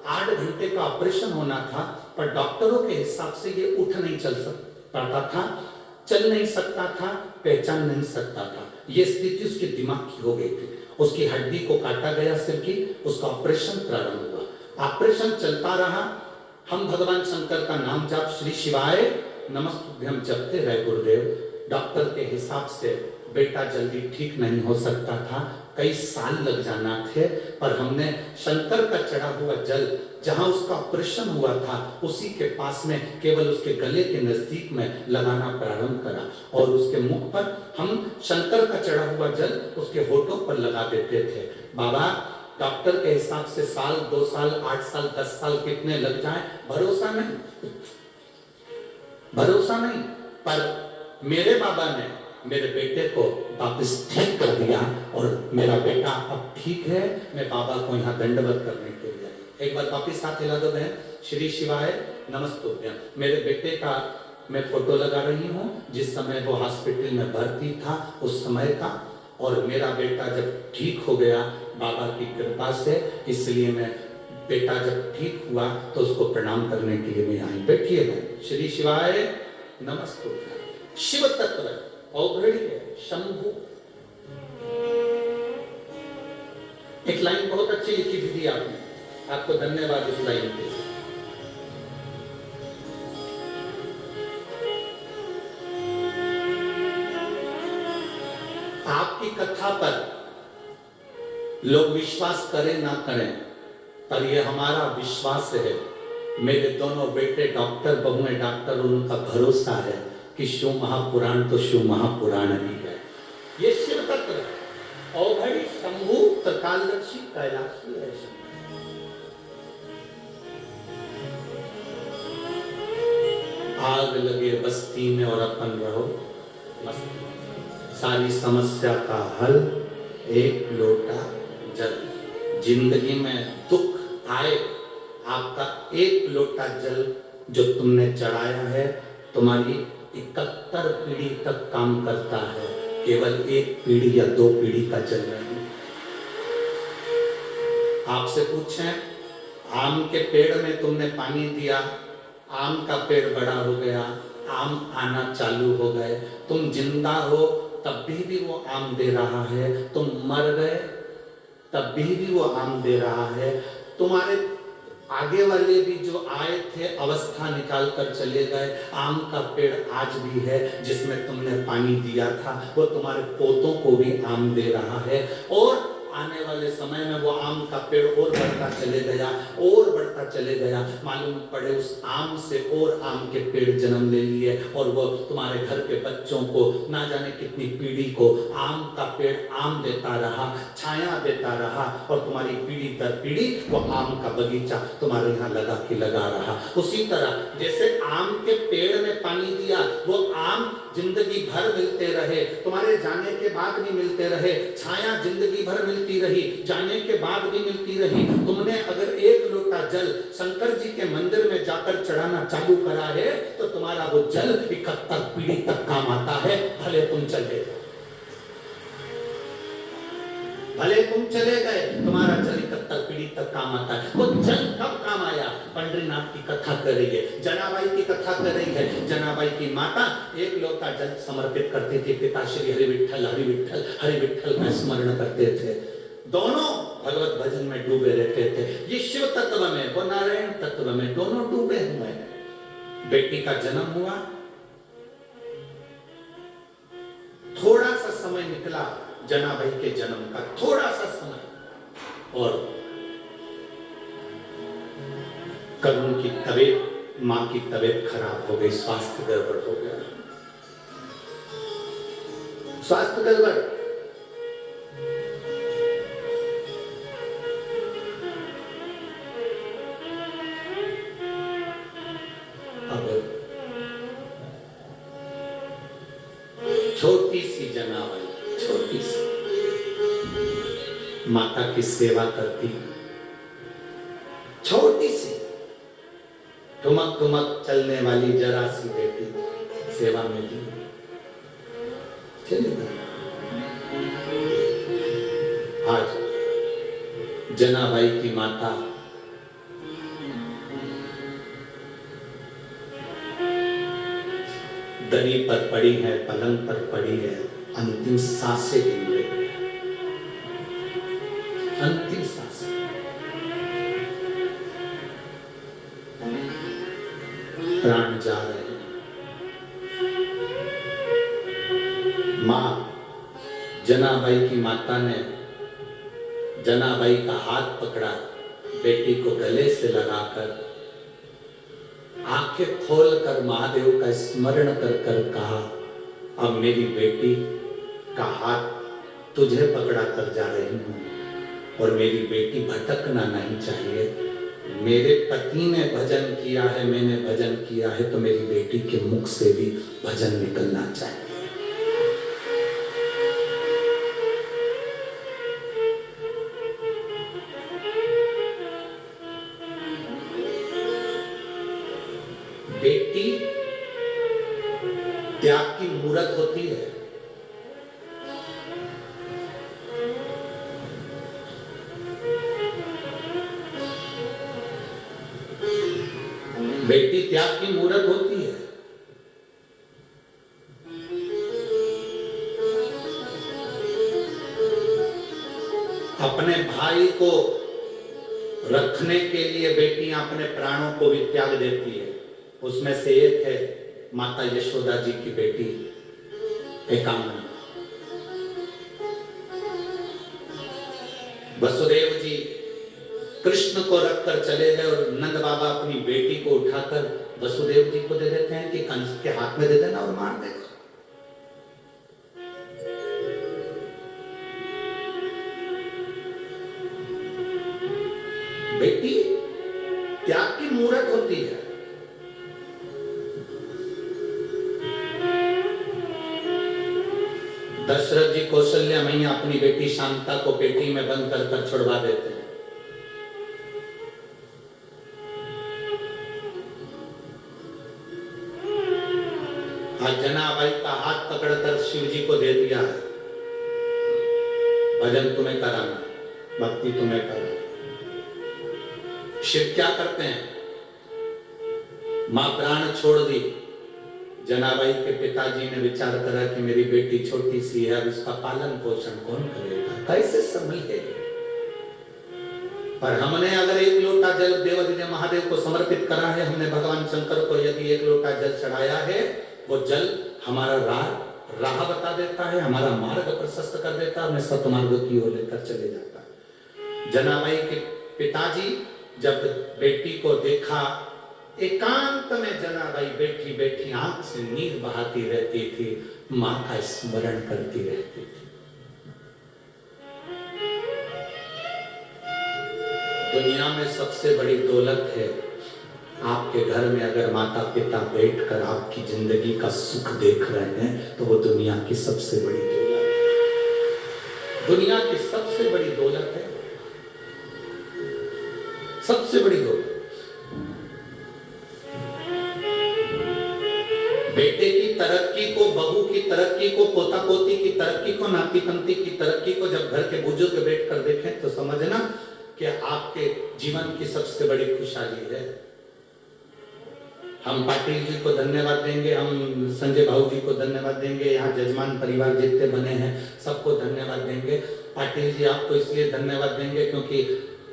8 घंटे का ऑपरेशन होना था, पर डॉक्टरों के हिसाब से ये उठ नहीं चल पाता था, चल नहीं सकता था, पहचान नहीं सकता था। ये स्थिति उसके दिमाग की हो गई थी। उसकी हड्डी को काटा गया सिर की, उसका ऑपरेशन प्रारंभ हुआ। ऑपरेशन चलता रहा। हम भगवान शंकर का नाम जाप श्री शिवाय नमस्तुभ्यम जपते रहे गुरुदेव। डॉक्टर के हिसाब से बेटा जल्दी ठीक नहीं हो सकता था, कई साल लग जाना थे, पर हमने शंकर का चढ़ा हुआ जल जहां उसका ऑपरेशन हुआ था उसी के पास में केवल उसके गले के नजदीक में लगाना प्रारंभ करा और उसके मुख पर हम शंकर का चढ़ा हुआ जल उसके होठों पर लगा देते थे। बाबा, डॉक्टर के हिसाब से साल, 2 साल, 8 साल, 10 साल कितने लग जाए भरोसा नहीं, भरोसा नहीं। पर मेरे बाबा ने मेरे बेटे को वापस ठीक कर दिया और मेरा बेटा अब ठीक है। मैं बाबा को यहाँ दंडवत करने के लिए एक बार वापिस हाथ हिला दो बहन। श्री शिवाय नमस्तुभ्यम। मेरे बेटे का मैं फोटो लगा रही हूँ जिस समय वो हॉस्पिटल में भर्ती था उस समय का, और मेरा बेटा जब ठीक हो गया बाबा की कृपा से, इसलिए मैं बेटा जब ठीक हुआ तो उसको प्रणाम करने के लिए मैं यहाँ बैठिए मैं। श्री शिवाय नमस्तुभ्यं। शिव तत्व औघड़ी है शंभु। एक लाइन बहुत अच्छी लिखी थी आपने, आपको धन्यवाद उस लाइन के लिए। आपकी कथा पर लोग विश्वास करें ना करें, पर यह हमारा विश्वास है। मेरे दोनों बेटे डॉक्टर, बहुएं डॉक्टर, उनका भरोसा है कि शिव महापुराण तो शिव महापुराण ही है। ये शिव तत्व है। औघड़ी शंभु त्रिकालदर्शी कैलाशी है शंभु। आग लगे बस्ती में और अपन रहो मस्ती, सारी समस्या का हल एक लोटा जल। जिंदगी में दुख आए, आपका एक लोटा जल जो तुमने चढ़ाया है तुम्हारी 71 पीढ़ी तक काम करता है, केवल एक पीढ़ी या 2 पीढ़ी का जल नहीं। आपसे पूछें, आम के पेड़ में तुमने पानी दिया, आम का पेड़ बड़ा हो गया, आम आना चालू हो गए, तुम जिंदा हो तब भी वो आम दे रहा है, तुम मर गए तब भी वो आम दे रहा है। तुम्हारे आगे वाले भी जो आए थे अवस्था निकाल कर चले गए, आम का पेड़ आज भी है जिसमें तुमने पानी दिया था, वो तुम्हारे पोतों को भी आम दे रहा है। और आने वाले समय में वो आम का पेड़ और बढ़ता चले गया और बढ़ता चले गया, मालूम पड़े उस आम से और आम के पेड़ जन्म ले लिए, और वो तुम्हारे घर के बच्चों को ना जाने कितनी पीढ़ी को आम का पेड़ आम देता रहा, छाया देता रहा, और तुम्हारी पीढ़ी दर पीढ़ी वो आम का बगीचा तुम्हारे यहाँ लगा के लगा रहा। उसी तरह जैसे आम के पेड़ में पानी दिया, वो आम जिंदगी भर मिलते रहे, तुम्हारे जाने के बाद भी मिलते रहे, छाया जिंदगी भर मिलती रही, जाने के बाद भी मिलती रही। तुमने अगर एक लोटा जल शंकर जी के मंदिर में जाकर चढ़ाना चालू करा है तो तुम्हारा वो जल 71 पीढ़ी तक काम आता है, भले तुम चले गए, तुम्हारा जल 71 पीढ़ी तक काम आता है। वो जल कब काम आया? पंडरीनाथ की कथा कर रही है, जनाबाई की कथा कर रही है। जनाबाई की माता एक लोटा जल समर्पित करती थी, पिता श्री हरि विठल हरि विठल हरि विठल का स्मरण करते थे, दोनों भगवत भजन में डूबे रहते थे। ये शिव तत्व में, वो नारायण तत्व में, दोनों डूबे हुए हैं। बेटी का जन्म हुआ, थोड़ा सा समय निकला जनाबाई के जन्म का, थोड़ा सा समय, और करुण की तबीयत, मां की तबीयत खराब हो गई, स्वास्थ्य गड़बड़ हो गया, स्वास्थ्य गड़बड़। अब छोटी सी जनाबाई, छोटी सी माता की सेवा करती, छोटी सी ठुमक ठुमक चलने वाली जरा सी बेटी सेवा में दी, चली गई। आज जनाबाई की माता दरी पर पड़ी है, पलंग पर पड़ी है, अंतिम सांसें गिन रही है, अंतिम सांसें। प्राण जा रहे हैं। मां जनाबाई की माता ने जनाबाई का हाथ पकड़ा, बेटी को गले से लगाकर आंखें खोलकर महादेव का स्मरण कर कर कहा, अब मेरी बेटी का हाथ तुझे पकड़ा कर जा रही हूं, और मेरी बेटी भटकना नहीं चाहिए। मेरे पति ने भजन किया है, मैंने भजन किया है, तो मेरी बेटी के मुख से भी भजन निकलना चाहिए। बेटी त्याग की मूरत होती है। बेटी त्याग की मूरत होती है। अपने भाई को रखने के लिए बेटियां अपने प्राणों को भी त्याग देती है। उसमें से एक है माता यशोदा जी की बेटी एकांगना। वसुदेव जी कृष्ण को रखकर चले गए और नंद बाबा अपनी बेटी को उठाकर वसुदेव जी को दे देते हैं कि कंस के हाथ में दे देना और मार देगा। बेटी त्याग की मूरत होती है। दशरथ जी कौशल्या मैया अपनी बेटी शांता को पेटी में बंद कर छुड़वा देते हैं। आज जनाबाई का हाथ पकड़कर शिव जी को दे दिया है, भजन तुम्हें कराना, भक्ति तुम्हें कराना। शिव क्या करते हैं? मां प्राण छोड़ दी। जनाबाई के पिताजी ने विचार करा कि मेरी बेटी छोटी सी है, अब इसका पालन पोषण कौन करेगा, कैसे संभलेगी। पर हमने अगर एक लोटा जल देवादिदेव महादेव को समर्पित करा है, हमने भगवान शंकर को यदि एक लोटा जल चढ़ाया है, वो जल हमारा राह बता देता है, हमारा मार्ग प्रशस्त कर देता है, हमें सतमार्ग की ओर लेकर चले जाता है। जनाबाई के पिताजी जब बेटी को देखा, एकांत में जनाबाई बैठी बैठी आंख से नीर बहाती रहती थी, मां का स्मरण करती रहती थी। दुनिया में सबसे बड़ी दौलत है आपके घर में अगर माता पिता बैठकर आपकी जिंदगी का सुख देख रहे हैं, तो वो दुनिया की सबसे बड़ी दौलत है। दुनिया की सबसे बड़ी दौलत है, सबसे बड़ी दौलत। बेटे की तरक्की को, बहू की तरक्की को, पोता पोती की तरक्की को, नाती पंती की तरक्की को जब घर के बुजुर्ग बैठकर देखें तो समझना कि आपके जीवन की सबसे बड़ी खुशहाली है। हम पाटिल जी को धन्यवाद देंगे, हम संजय भाऊ जी को धन्यवाद देंगे, यहाँ जजमान परिवार जितने बने हैं सबको धन्यवाद देंगे। पाटिल जी आपको इसलिए धन्यवाद देंगे क्योंकि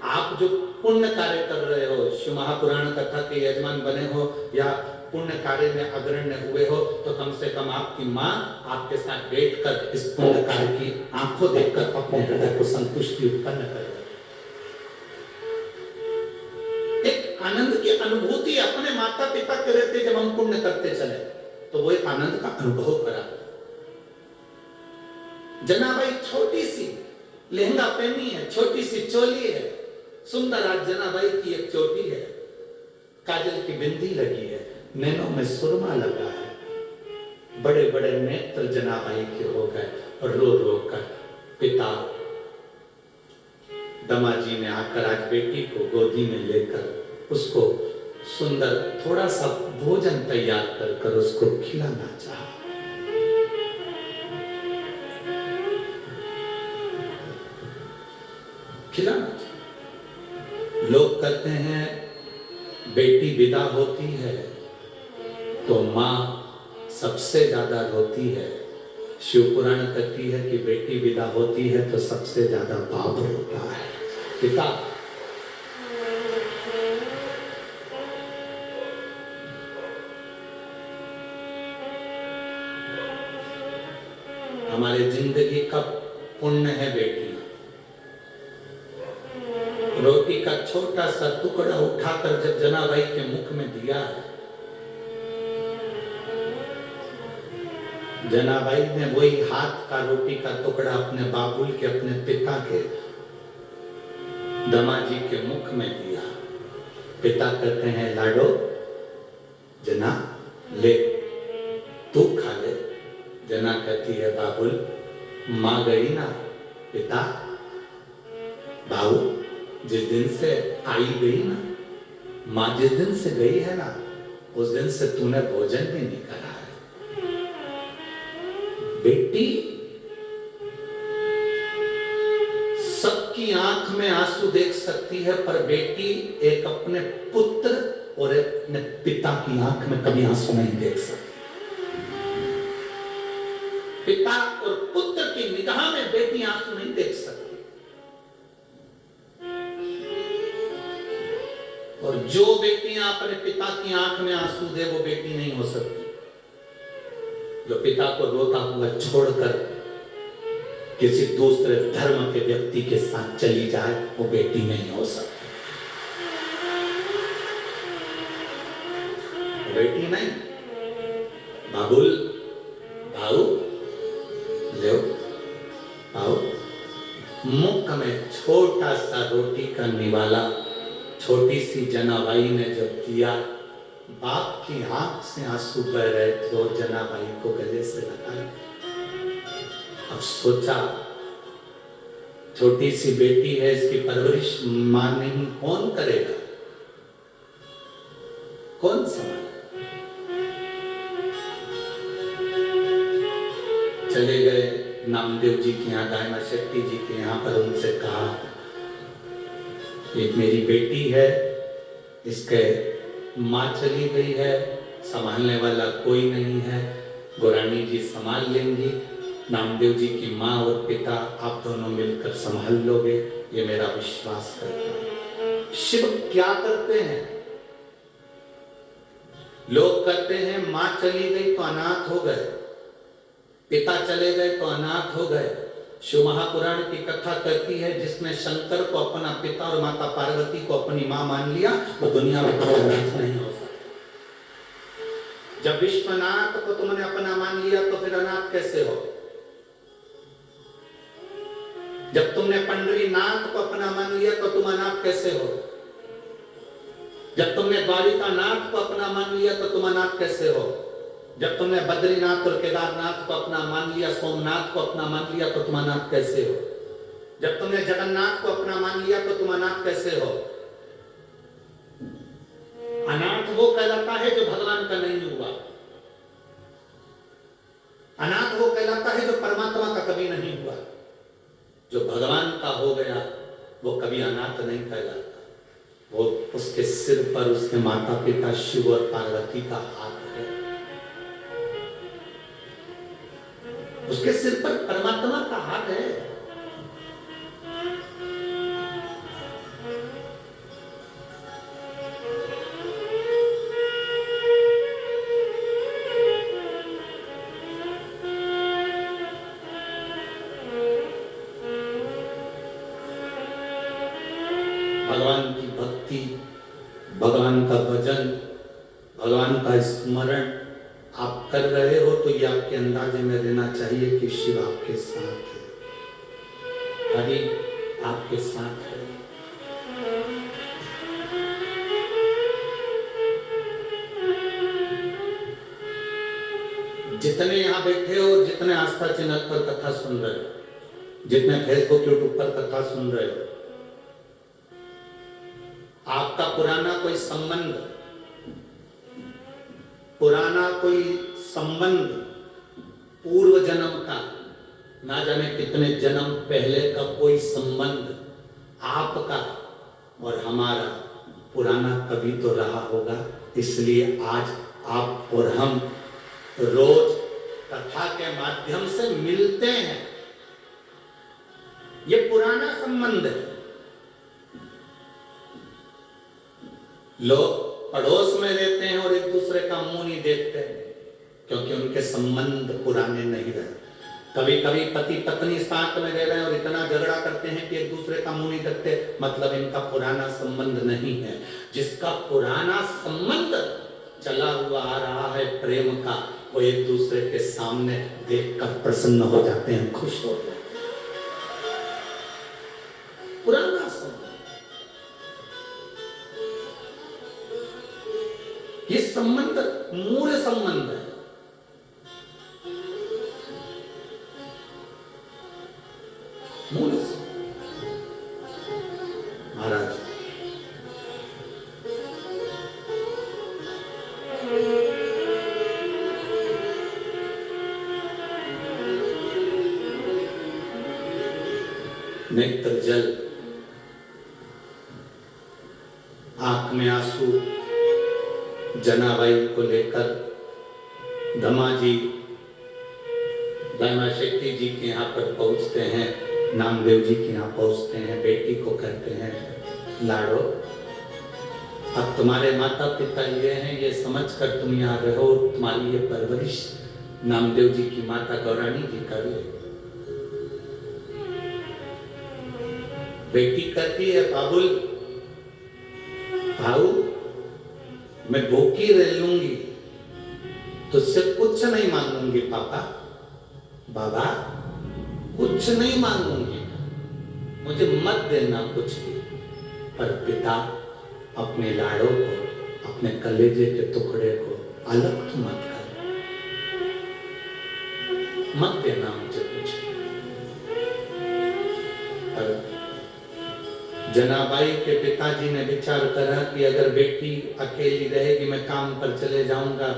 आप जो पुण्य कार्य कर रहे हो, शिव महापुराण कथा के यजमान बने हो या पुण्य कार्य में अग्रण्य हुए हो, तो कम से कम आपकी माँ आपके साथ बैठकर इस पुण्य कार्य की आंखों देखकर अपने हृदय को संतुष्टि उत्पन्न करे। एक आनंद की अनुभूति अपने माता पिता के रहते जब हम पुण्य करते चले, तो वो एक आनंद का अनुभव करा। जनाबाई छोटी सी लहंगा पहनी है, छोटी सी चोली है, सुंदर आज जनाबाई की एक चोटी है, काजल की बिंदी लगी है, नैनों में सुरमा लगा है, बड़े बड़े नेत्र जनाबाई के हो गए और रो रो कर पिता दमाजी ने आकर आज बेटी को गोदी में लेकर उसको सुंदर थोड़ा सा भोजन तैयार कर उसको खिलाना चाहा। खिलाना चाहा। लोग कहते हैं बेटी विदा होती है तो मां सबसे ज्यादा रोती है। शिव पुराण कहती है कि बेटी विदा होती है तो सबसे ज्यादा बाप रोता है, पिता। हमारे जिंदगी का पुण्य है बेटी। रोटी का छोटा सा टुकड़ा उठाकर जब जनाबाई के मुख में दिया है, जनाबाई ने वही हाथ का रोटी का टुकड़ा अपने बाबुल के, अपने पिता के, दमाजी के मुख में दिया। पिता कहते हैं लाडो जना ले, तू खा ले। जना कहती है बाबुल मां गई ना, पिता बाबू जिस दिन से आई गई ना, मां जिस दिन से गई है ना, उस दिन से तूने भोजन भी नहीं करा है। बेटी सबकी आंख में आंसू देख सकती है, पर बेटी एक अपने पुत्र और अपने पिता की आंख में कभी आंसू नहीं देख सकती। पिता और पुत्र की निगाह में बेटी आंसू नहीं देख सकती। और जो बेटियां अपने पिता की आंख में आंसू दे वो बेटी नहीं हो सकती। जो पिता को रोता हुआ छोड़कर किसी दूसरे धर्म के व्यक्ति के साथ चली जाए वो बेटी नहीं हो सकती। बेटी नहीं। बाबुल, भाऊ ले आओ। मुख में छोटा सा रोटी का निवाला छोटी सी जनाबाई ने जब दिया, बाप की आंख से आंसू बह रहे थे और जनाबाई को गले से लगाए। अब सोचा छोटी सी बेटी है, इसकी परवरिश मां नहीं कौन करेगा, कौन संभाले। चले गए नामदेव जी के यहाँ, दायमा शक्ति जी के यहाँ पर। उनसे कहा एक मेरी बेटी है, इसके माँ चली गई है, संभालने वाला कोई नहीं है, गोरानी जी संभाल लेंगी। नामदेव जी की माँ और पिता आप दोनों मिलकर संभाल लोगे, ये मेरा विश्वास करता है। शिव क्या करते हैं? लोग कहते हैं माँ चली गई तो अनाथ हो गए, पिता चले गए तो अनाथ हो गए। शिव महापुराण की कथा कहती है जिसने शंकर को अपना पिता और माता पार्वती को अपनी मां मान लिया वो दुनिया में कोई अनाथ नहीं हो सकता। जब विश्वनाथ को तुमने अपना मान लिया तो फिर अनाथ कैसे हो? जब तुमने पंडरीनाथ को अपना मान लिया तो तुम अनाथ कैसे हो? जब तुमने द्वारिकानाथ को अपना मान लिया तो तुम अनाथ कैसे हो? जब तुमने बद्रीनाथ और केदारनाथ को अपना मान लिया, सोमनाथ को अपना मान लिया तो तुम अनाथ कैसे हो? जब तुमने जगन्नाथ को अपना मान लिया तो तुम अनाथ कैसे हो? अनाथ वो कहलाता है जो भगवान का नहीं हुआ। अनाथ वो कहलाता है जो परमात्मा का कभी नहीं हुआ। जो भगवान का हो गया वो कभी अनाथ नहीं कहलाता। वो उसके सिर पर उसके माता पिता शिव और पार्वती का हाथ है, उसके सिर पर परमात्मा का हाथ है। भगवान की भक्ति, भगवान का भजन, भगवान का स्मरण आप कर रहे हो तो ये आपके अंदाजे में रहना चाहिए कि शिव आपके साथ है, हरि आपके साथ है। जितने यहां बैठे हो, जितने आस्था चैनल पर कथा सुन रहे हो, जितने फेसबुक यूट्यूब पर कथा सुन रहे हो, आपका पुराना कोई संबंध, पुराना कोई संबंध पूर्व जन्म का, ना जाने कितने जन्म पहले का कोई संबंध आपका और हमारा पुराना कभी तो रहा होगा। इसलिए आज आप और हम रोज कथा के माध्यम से मिलते हैं। ये पुराना संबंध है। लोग पड़ोस में रहते हैं और एक दूसरे का मुंह नहीं देखते क्योंकि उनके संबंध पुराने नहीं रहे। कभी कभी पति पत्नी साथ में रह रहे हैं और इतना झगड़ा करते हैं कि एक दूसरे का मुंह नहीं देखते, मतलब इनका पुराना संबंध नहीं है। जिसका पुराना संबंध चला हुआ आ रहा है प्रेम का, वो एक दूसरे के सामने देखकर प्रसन्न हो जाते हैं, खुश हो जाते हैं। पुराना संबंध, ये संबंध मूल संबंध है। मूल महाराज नेत्र जल, आंख में आंसू जनाबाई को लेकर दमाजी दामा शेट्टी जी के यहाँ पर पहुंचते हैं, नामदेव जी के यहाँ पहुंचते हैं। बेटी को कहते हैं लाडो, अब तुम्हारे माता पिता ये हैं, ये समझकर तुम यहाँ रहो, तुम्हारी ये परवरिश नामदेव जी की माता गौराणी जी कर ले। बेटी कहती है बाबुल भाऊ, मैं भूखी रह लूंगी, तुझसे कुछ नहीं मांगूंगी पापा, बाबा कुछ नहीं मांगूंगी, मुझे मत देना कुछ भी। पर पिता अपने लाड़ों को, अपने कलेजे के टुकड़े को अलग तो मत कर, मत देना मुझे कुछ भी। पर जनाबाई के पिताजी ने विचार करा कि अगर बेटी अकेली रहेगी, मैं काम पर चले जाऊंगा,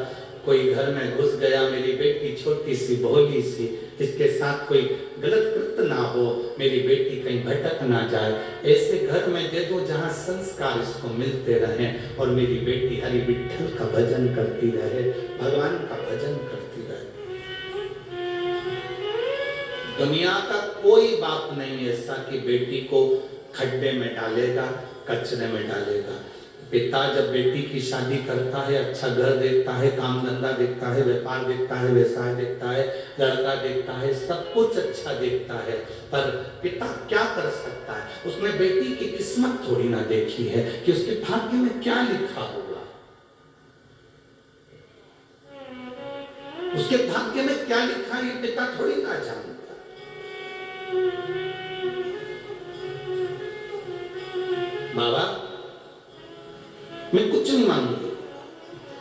कोई घर में घुस गया, मेरी बेटी छोटी सी भोली सी, इसके साथ कोई गलत कृत्य ना हो, मेरी बेटी कहीं भटक ना जाए, ऐसे घर में दे दो जहां संस्कार इसको मिलते रहे और मेरी बेटी हरि विठ्ठल का भजन करती रहे, भगवान का भजन करती रहे। दुनिया का कोई बाप नहीं ऐसा कि बेटी को खड्डे में डालेगा, कचरे में डालेगा। पिता जब बेटी की शादी करता है, अच्छा घर देखता है, काम धंधा देखता है, व्यापार देखता है, व्यवसाय देखता है, लड़का देखता है, सब कुछ अच्छा देखता है, पर पिता क्या कर सकता है? उसने बेटी की किस्मत थोड़ी ना देखी है कि उसके भाग्य में क्या लिखा होगा, उसके भाग्य में क्या लिखा है ये पिता थोड़ी ना जानता। बाबा मैं कुछ नहीं मांगूंगी।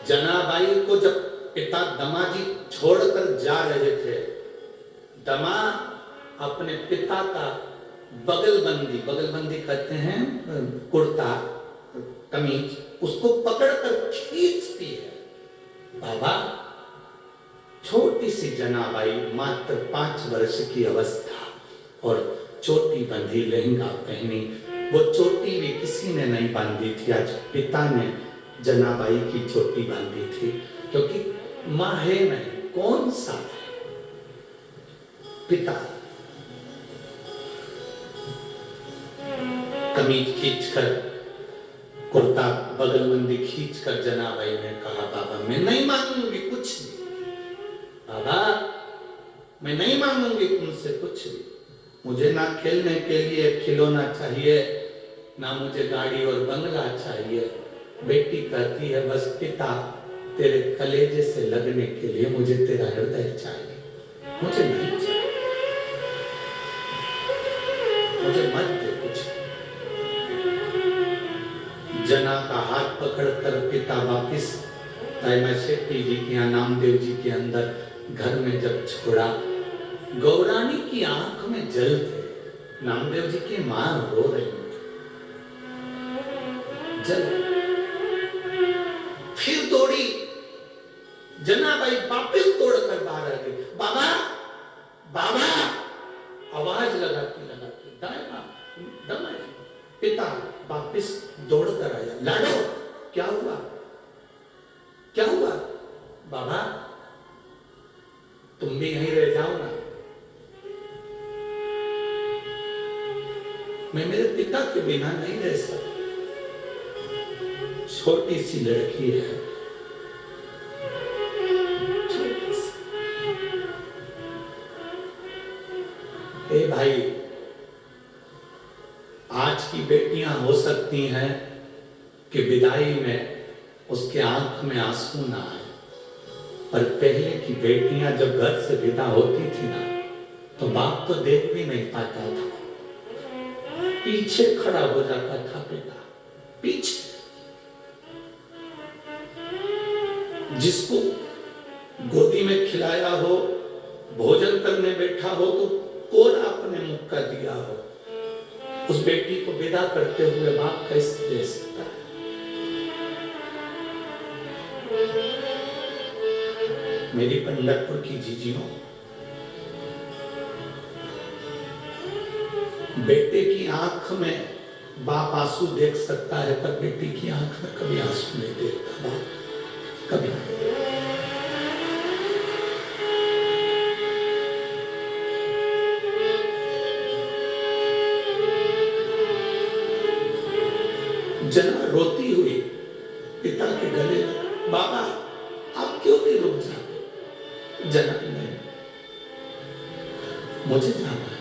जनाबाई को जब पिता दमाजी छोड़कर जा रहे थे, दमा अपने पिता का बगलबंदी कहते हैं कुर्ता कमीज, उसको पकड़कर खींचती है। बाबा छोटी सी जनाबाई, मात्र 5 वर्ष की अवस्था, और चोटी बंधी, लहंगा पहनी, वो चोटी भी किसी ने नहीं बांधी थी, आज पिता ने जनाबाई की चोटी बांधी थी, क्योंकि मां है नहीं, कौन सा है पिता। कमीज खींचकर, कुर्ता बगलबंदी खींचकर जनाबाई ने कहा बाबा मैं नहीं मांगूंगी कुछ भी, बाबा मैं नहीं मांगूंगी तुमसे कुछ भी, मुझे ना खेलने के लिए खिलौना चाहिए, ना मुझे गाड़ी और बंगला चाहिए। बेटी कहती है बस पिता तेरे कलेजे से लगने के लिए मुझे तेरा हृदय चाहिए, मुझे नहीं चाहिए, मुझे मत दे कुछ। जना का हाथ पकड़कर पिता वापिस दामा शेट्टी जी के यहाँ, नामदेव जी के अंदर घर में जब छोड़ा, गौराणी की आंख में जल थे, नामदेव जी की मां रो रही थी, जल। फिर दौड़ी जनाबाई, वापिस दौड़कर बाहर आ गई, बाबा बाबा, आवाज लगाती दामा पिता वापिस दौड़कर आया, लाडो क्या हुआ, क्या हुआ? बाबा तुम भी यहीं रह जाओ ना, मैं मेरे पिता के बिना नहीं रह सकता। छोटी सी लड़की है, छोटी सी। ए भाई, आज की बेटियां हो सकती हैं कि विदाई में उसके आंख में आंसू ना आए, पर पहले की बेटियां जब घर से विदा होती थी ना, तो बाप तो देख भी नहीं पाता था, पीछे खड़ा हो जाता था पिता, पीछे। जिसको गोदी में खिलाया हो, भोजन करने बैठा हो, तो कोरा अपने मुख का दिया हो, उस बेटी को विदा करते हुए बाप कैसे दे सकता है? मेरी पंढरपुर की जीजियों, बेटे की आंख में बाप आंसू देख सकता है, पर बेटी की आंख में कभी आंसू नहीं देखता बाप, कभी नहीं देखता। जना रोती हुई पिता के गले लगा, बाबा आप क्यों नहीं रुक जाते? जना नहीं, मुझे जाना है।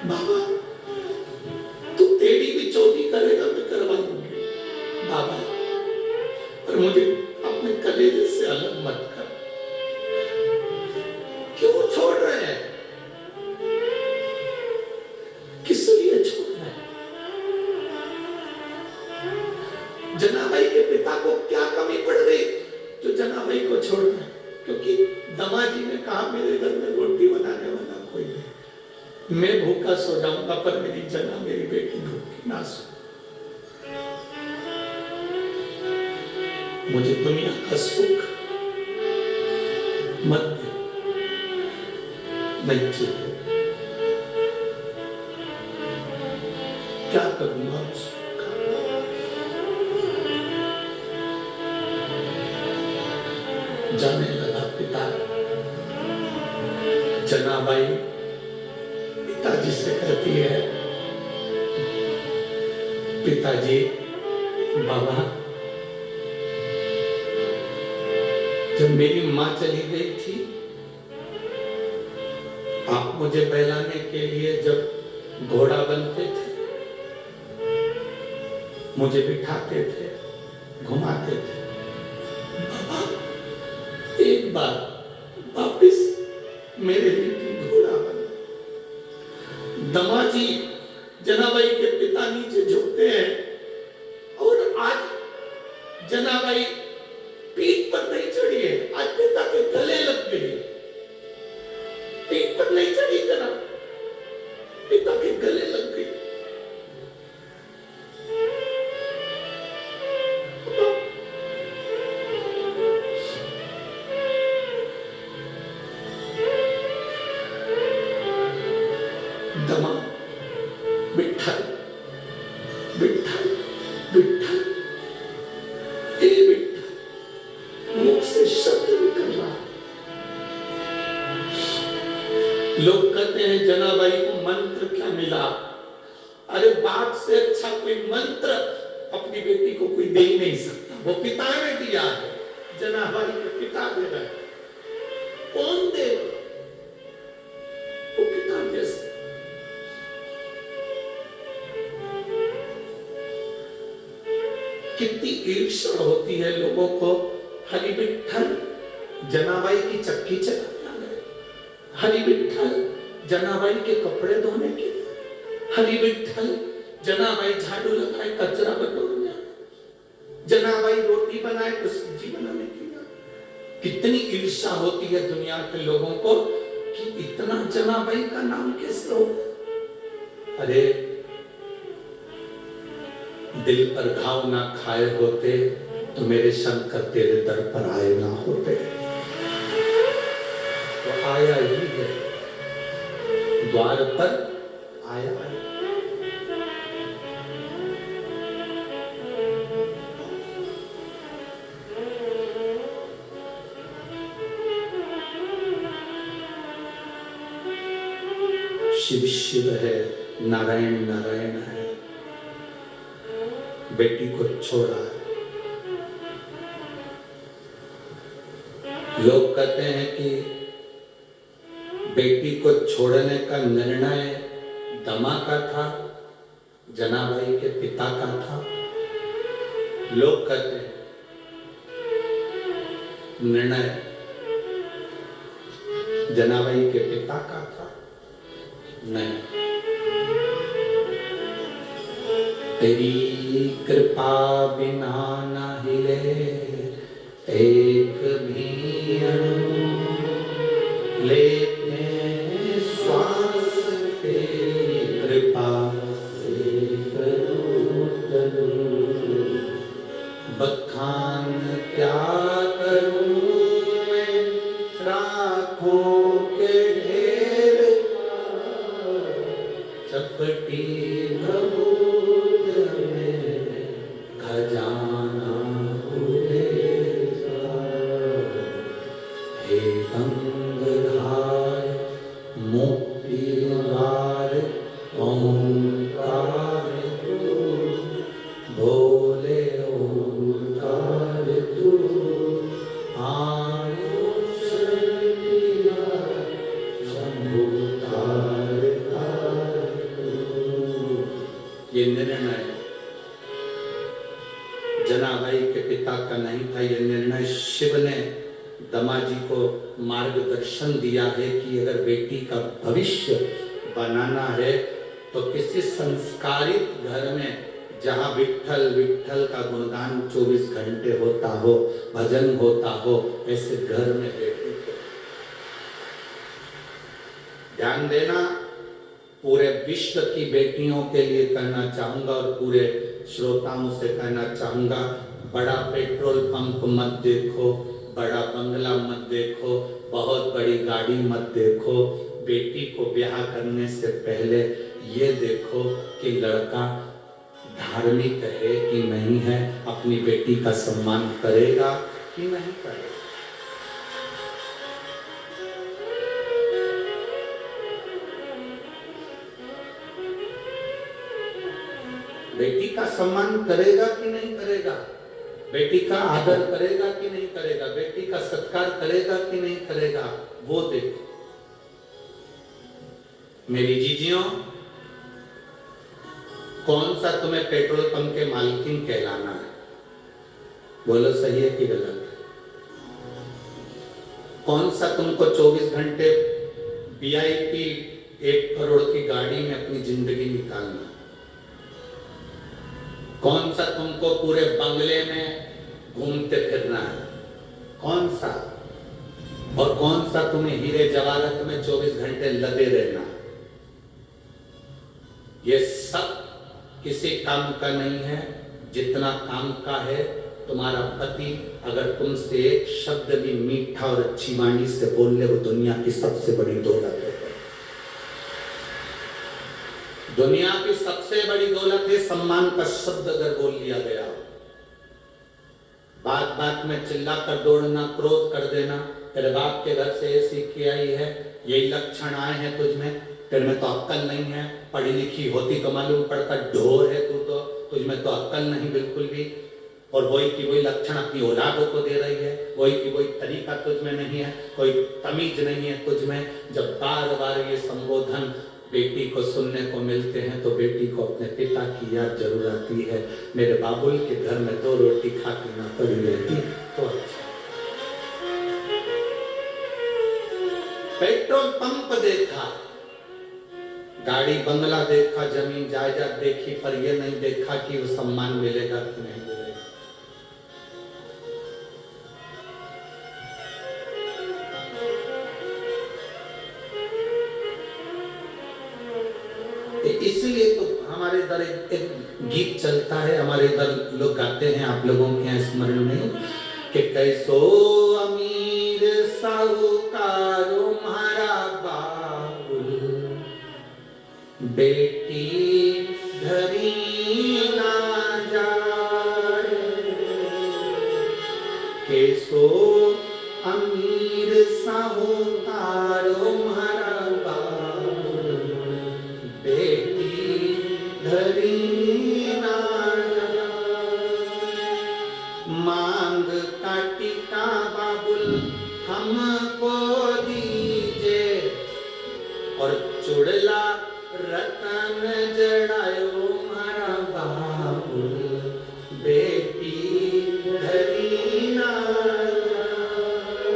बाबा तू तेरी भी चोरी करेगा, मैं करवा दूंगी बाबा, पर मुझे अपने कलेजे से अलग मत कर। क्यों छोड़ रहे हैं? किस लिए छोड़ रहे हैं? जनाबाई के पिता को क्या कमी पड़ गई जो जनाबाई को छोड़ रहे हैं? क्योंकि दमाजी ने कहा मेरे घर में रोटी बनाने वाला कोई नहीं, मैं भूखा सो जाऊंगा, पर मेरी जना, मेरी बेटी भूखी ना सो। मुझे दुनिया का सुख मत दे, नहीं चाहिए। क्या करूंगा उस सुख का? जाने लगा पिता। जनाबाई पिताजी से कहती है, पिताजी बाबा, जब मेरी मां चली गई थी, आप मुझे बहलाने के लिए जब घोड़ा बनते थे, मुझे बिठाते थे, घुमाते थे। बाबा एक बार वापिस मेरे लिए घोड़ा बन। दमाजी जनाबाई के पिता नीचे झुकते हैं, और आज जनाबाई पीठ पर नहीं चढ़ी है, आज पिता के गले लग गई। पीठ पर नहीं चढ़ी जना, पिता के गले लग गई। दमा विठ्ठल विठ्ठल विठ्ठल, हे विठ्ठल, मुख से शब्द निकल रहा। लोग कहते हैं जनाबाई को मंत्र क्या मिला? अरे बाप से अच्छा कोई मंत्र अपनी बेटी को कोई दे ही नहीं सकता, वो पिता ने दिया है। जनाबाई के पिता दे रहे हैं, कौन देगा? वो पिता दे सकता। कितनी ईर्ष्या होती है लोगों को। हरि विठ्ठल जनाबाई की चक्की चलाने आ गए, हरि विठ्ठल जनाबाई के कपड़े धोने के लिए, हरि विठ्ठल जनाबाई झाड़ू लगाए कचरा बटोरने, जनाबाई रोटी बनाए तो सब्जी बनाने के लिए। कितनी ईर्ष्या होती है दुनिया के लोगों को कि इतना जनाबाई का नाम कैसे हो। अरे दिल पर घाव ना खाए होते तो मेरे शंकर तेरे दर पर आए ना होते। तो आया ही है, द्वार पर आया है। शिव शिव है, नारायण नारायण है। बेटी को छोड़ा है। लोग कहते हैं कि बेटी को छोड़ने का निर्णय दमा का था, जनाबाई के पिता का था। लोग कहते हैं निर्णय जनाबाई के पिता का था। नहीं, तेरी कृपा बिना न हिले एक भी अणु, लेते श्वास तेरी कृपा से करूं तरूं। बखान क्या करूं मैं राखों के ढेर के पिता का नहीं था। ये निर्णय शिव ने दमाजी को मार्गदर्शन दिया है कि अगर बेटी का भविष्य बनाना है तो किसी संस्कारित घर में जहाँ विट्ठल विट्ठल का गुणगान 24 घंटे होता हो, भजन होता हो, ऐसे घर में बेटी को ध्यान देना। पूरे विश्व की बेटियों के लिए कहना चाहूंगा और पूरे श्रोताओं से कहना चाहूंगा, बड़ा पेट्रोल पंप मत देखो, बड़ा बंगला मत देखो, बहुत बड़ी गाड़ी मत देखो। बेटी को ब्याह करने से पहले ये देखो कि लड़का धार्मिक है कि नहीं है, अपनी बेटी का सम्मान करेगा कि नहीं करेगा। बेटी का सम्मान करेगा कि नहीं करेगा, बेटी का आदर करेगा कि नहीं करेगा, बेटी का सत्कार करेगा कि नहीं करेगा, वो देखो। मेरी जीजियों, कौन सा तुम्हें पेट्रोल पंप के मालकिन कहलाना है? बोलो सही है कि गलत है? कौन सा तुमको 24 घंटे वीआईपी 1 करोड़ की गाड़ी में अपनी जिंदगी निकालना है? कौन सा तुमको पूरे बंगले में घूमते फिरना है? कौन सा? और कौन सा तुम्हें हीरे जवाहरात में 24 घंटे लदे रहना? ये सब किसी काम का नहीं है। जितना काम का है तुम्हारा पति अगर तुमसे एक शब्द भी मीठा और अच्छी वाणी से बोल ले, वो दुनिया की सबसे बड़ी दौलत है। दुनिया की सबसे बड़ी दौलत है सम्मान का शब्द अगर बोल लिया गया। बात बात में चिल्ला कर दौड़ना, क्रोध कर देना, तेरे बाप के घर से ये सीख के आई है, यही लक्षण आए हैं तुझमें, तेरे में तो अक्कल नहीं है, पढ़ी लिखी होती तो मालूम पड़ता, ढोर है तू तो, तुझमें तो अक्कल नहीं बिल्कुल भी। और वही की वही लक्षण अपनी औलादों को दे रही है, वही की वही तरीका तुझमें नहीं है, कोई तमीज नहीं है तुझमें। जब बार बार ये संबोधन बेटी को सुनने को मिलते हैं तो बेटी को अपने पिता की याद जरूर आती है। मेरे बाबुल के घर में 2 रोटी खाती ना पड़ी रहती तो अच्छा। पेट्रोल पंप देखा, गाड़ी बंगला देखा, जमीन जायदाद देखी, पर यह नहीं देखा कि वो सम्मान मिलेगा कि नहीं मिलेगा। इसलिए तो हमारे इधर एक गीत चलता है, हमारे इधर लोग गाते हैं, आप लोगों के यहाँ स्मरण में, कि कैसो अमीर साहूकारो म्हारा बाबुल, बेटी धरी ना जाए। कैसो अमीर साहूकारो म्हारा बाबुल, बेटी धरी ना जाए। मांग काटी का बाबुल हमको दीजे, और चुड़ला रतन जड़ायो म्हारा बाबुल, बेटी धरी ना जाए।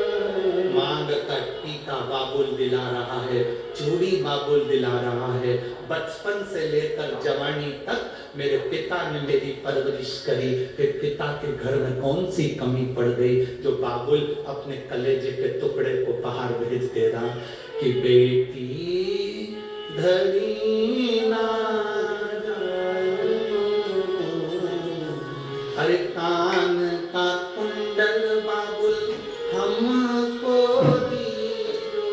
मांग काटी का बाबुल दिला रहा है, चूड़ी बाबुल दिला रहा है। बचपन से लेकर जवानी तक मेरे पिता ने मेरी परवरिश करी, फिर पिता के घर में कौन सी कमी पड़ गई जो बाबुल अपने कलेजे के टुकड़े को बाहर भेज दे रहा कि बेटी धरी ना जाए। अरे कान का कुंडल बाबुल हमको दीजो,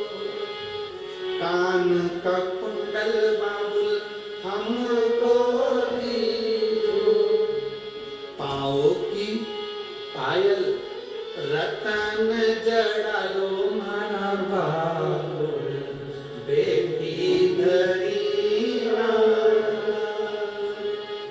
कान का कुंडल बाबुल हमको दीजो। पाँव की पायल रतन जड़ा लो म्हारा बाबुल, बेटी धरी ना।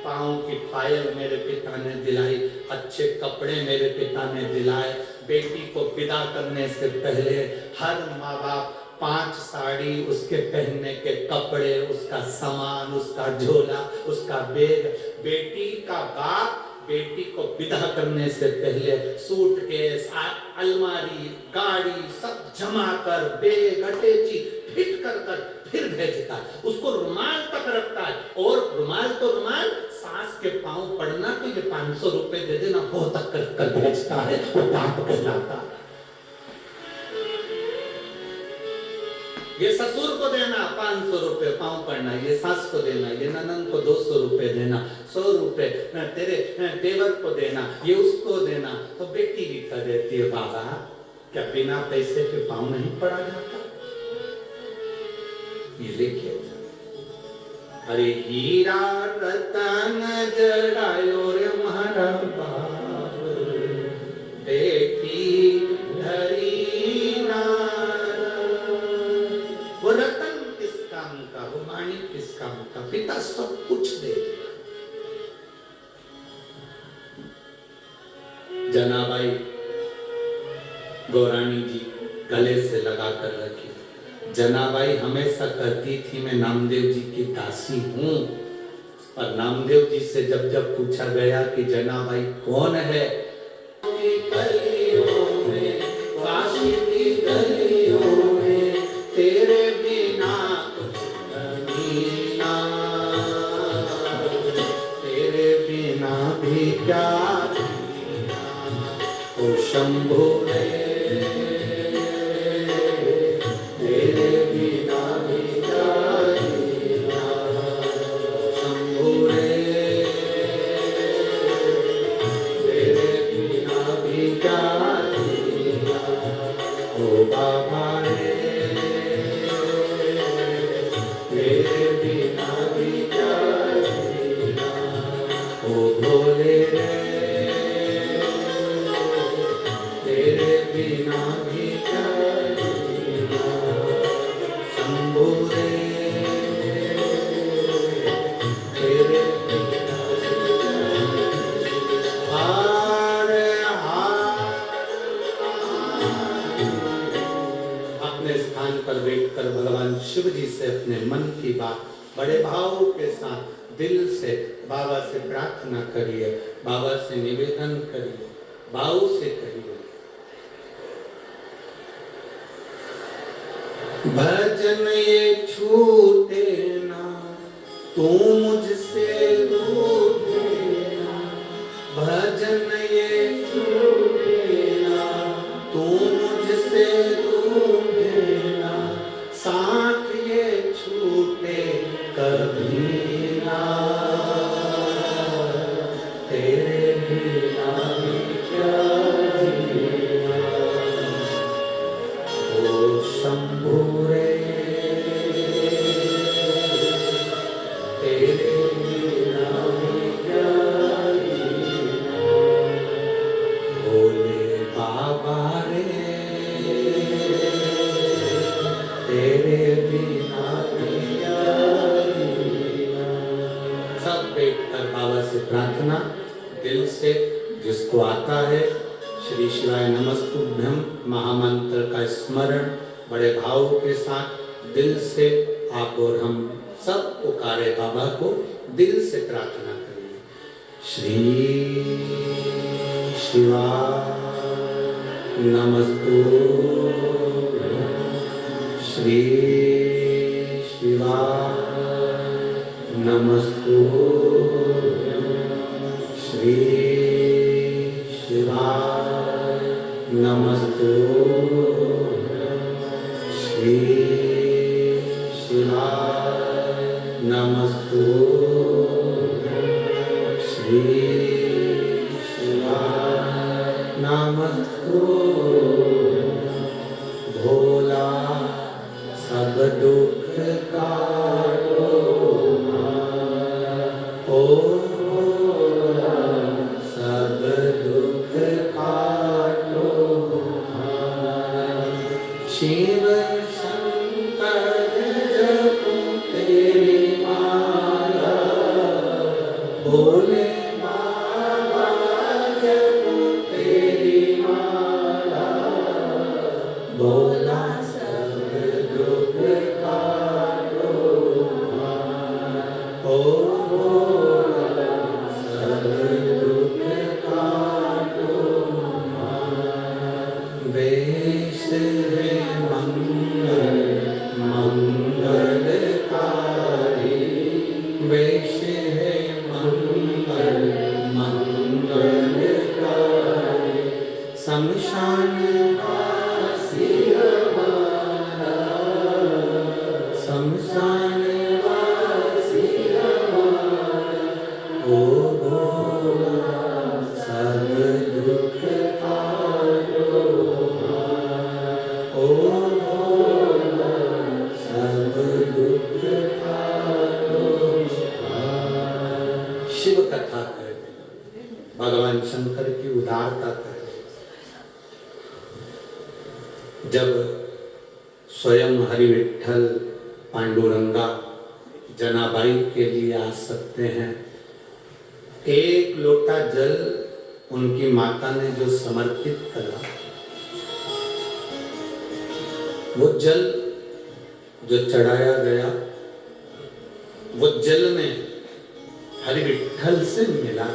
पाँव की पायल मेरे पिता ने दिलाई, अच्छे कपड़े मेरे पिता ने दिलाए। बेटी को विदा करने से पहले हर माँ बाप 5 साड़ी, उसके पहनने के कपड़े, उसका सामान, उसका झोला, उसका बैग। बेटी का बाप बेटी को विदा करने से पहले सूटकेस, अलमारी, गाड़ी सब जमा कर, बैग अटैची फिट कर फिर भेजता है। उसको रुमाल तक रखता है, और रुमाल तो रुमाल, सास के पांव पड़ना तो ये 500 रुपए दे देना, वो तक कर भेजता है, वो बाप कहलाता है। ये ससुर को देना 500 रुपए पांव पड़ना, ये सास को देना, ये ननन को 200 रुपए देना, 100 रुपए तेरे देवर को देना, ये उसको देना। तो बेटी भी कह देती है, बाबा क्या बिना पैसे के पांव नहीं पड़ा जाता? ये लिखिए, अरे हीरा रतन जड़ायो रे मारा बाप, बेटी धरी ना। वो रतन किस काम का, वो माणिक किस काम का? पिता सब कुछ दे दिया। जनाबाई गौराणी जी गले से लगा कर रखी। जनाबाई हमेशा कहती थी मैं नामदेव जी की दासी हूं, पर नामदेव जी से जब जब पूछा गया कि जनाबाई कौन है, तेरे बिना तेरे बिना भी क्या ओ शंभो रे, तेरे बिना भी क्या शंभो रे, तेरे बिना भी क्या ओ बाबा रे, तेरे बिना भी क्या ओ भोले रे, तेरे बिना भी क्या शंभो रे, तेरे बिना हार हार। अपने स्थान पर बैठकर भगवान शिव जी से अपने मन की बात बड़े भाव के साथ दिल से बाबा से प्रार्थना करिए, बाबा से निवेदन करिए, भाव से करिए। भजन ये छूटे ना, तू मुझसे रूठे ना, भजन ये छूटे ना, तू मुझसे रूठे ना, साथ ये छूटे कभी ना, तेरे बिना भी क्या जीना ओ शंभो रे, तेरे बिना भी क्या जीना, भोले बाबा रे, तेरे बिना भी क्या जीना। सब बैठकर बाबा से प्रार्थना दिल से, जिसको आता है श्री शिवाय नमस्तुभ्यम महामंत्र का स्मरण बड़े भाव के साथ दिल से आप और हम सब पुकारे बाबा को, दिल से प्रार्थना करिए। श्री शिवाय नमस्तुभ्यम, श्री शिवाय नमस्तुभ्यम, श्री शिवाय नमस्तुभ्यम, श्री शिवाय नमस्तुभ्यम, श्री शिवाय नमस्तुभ्यम। भोला सब दुख काटो ओ भोला सब दुख काटो, शिव शंकर जपो तेरी माला, भोले बाबा जपो तेरी माला, भोला सब दुख काटो ओ भोला सब दुख शमशान वासी हमारा, शमशान वासी हमारा, ओ भोला सब दुख हारो हमारा, ओ भोला सब दुख हारो हमारा। शिव कथा कहते भगवान शंकर की उदारता कहते। जब स्वयं हरि विठ्ठल पांडुरंगा जनाबाई के लिए आ सकते हैं, एक लोटा जल उनकी माता ने जो समर्पित करा, वो जल जो चढ़ाया गया, वो जल में हरि विठ्ठल से मिला।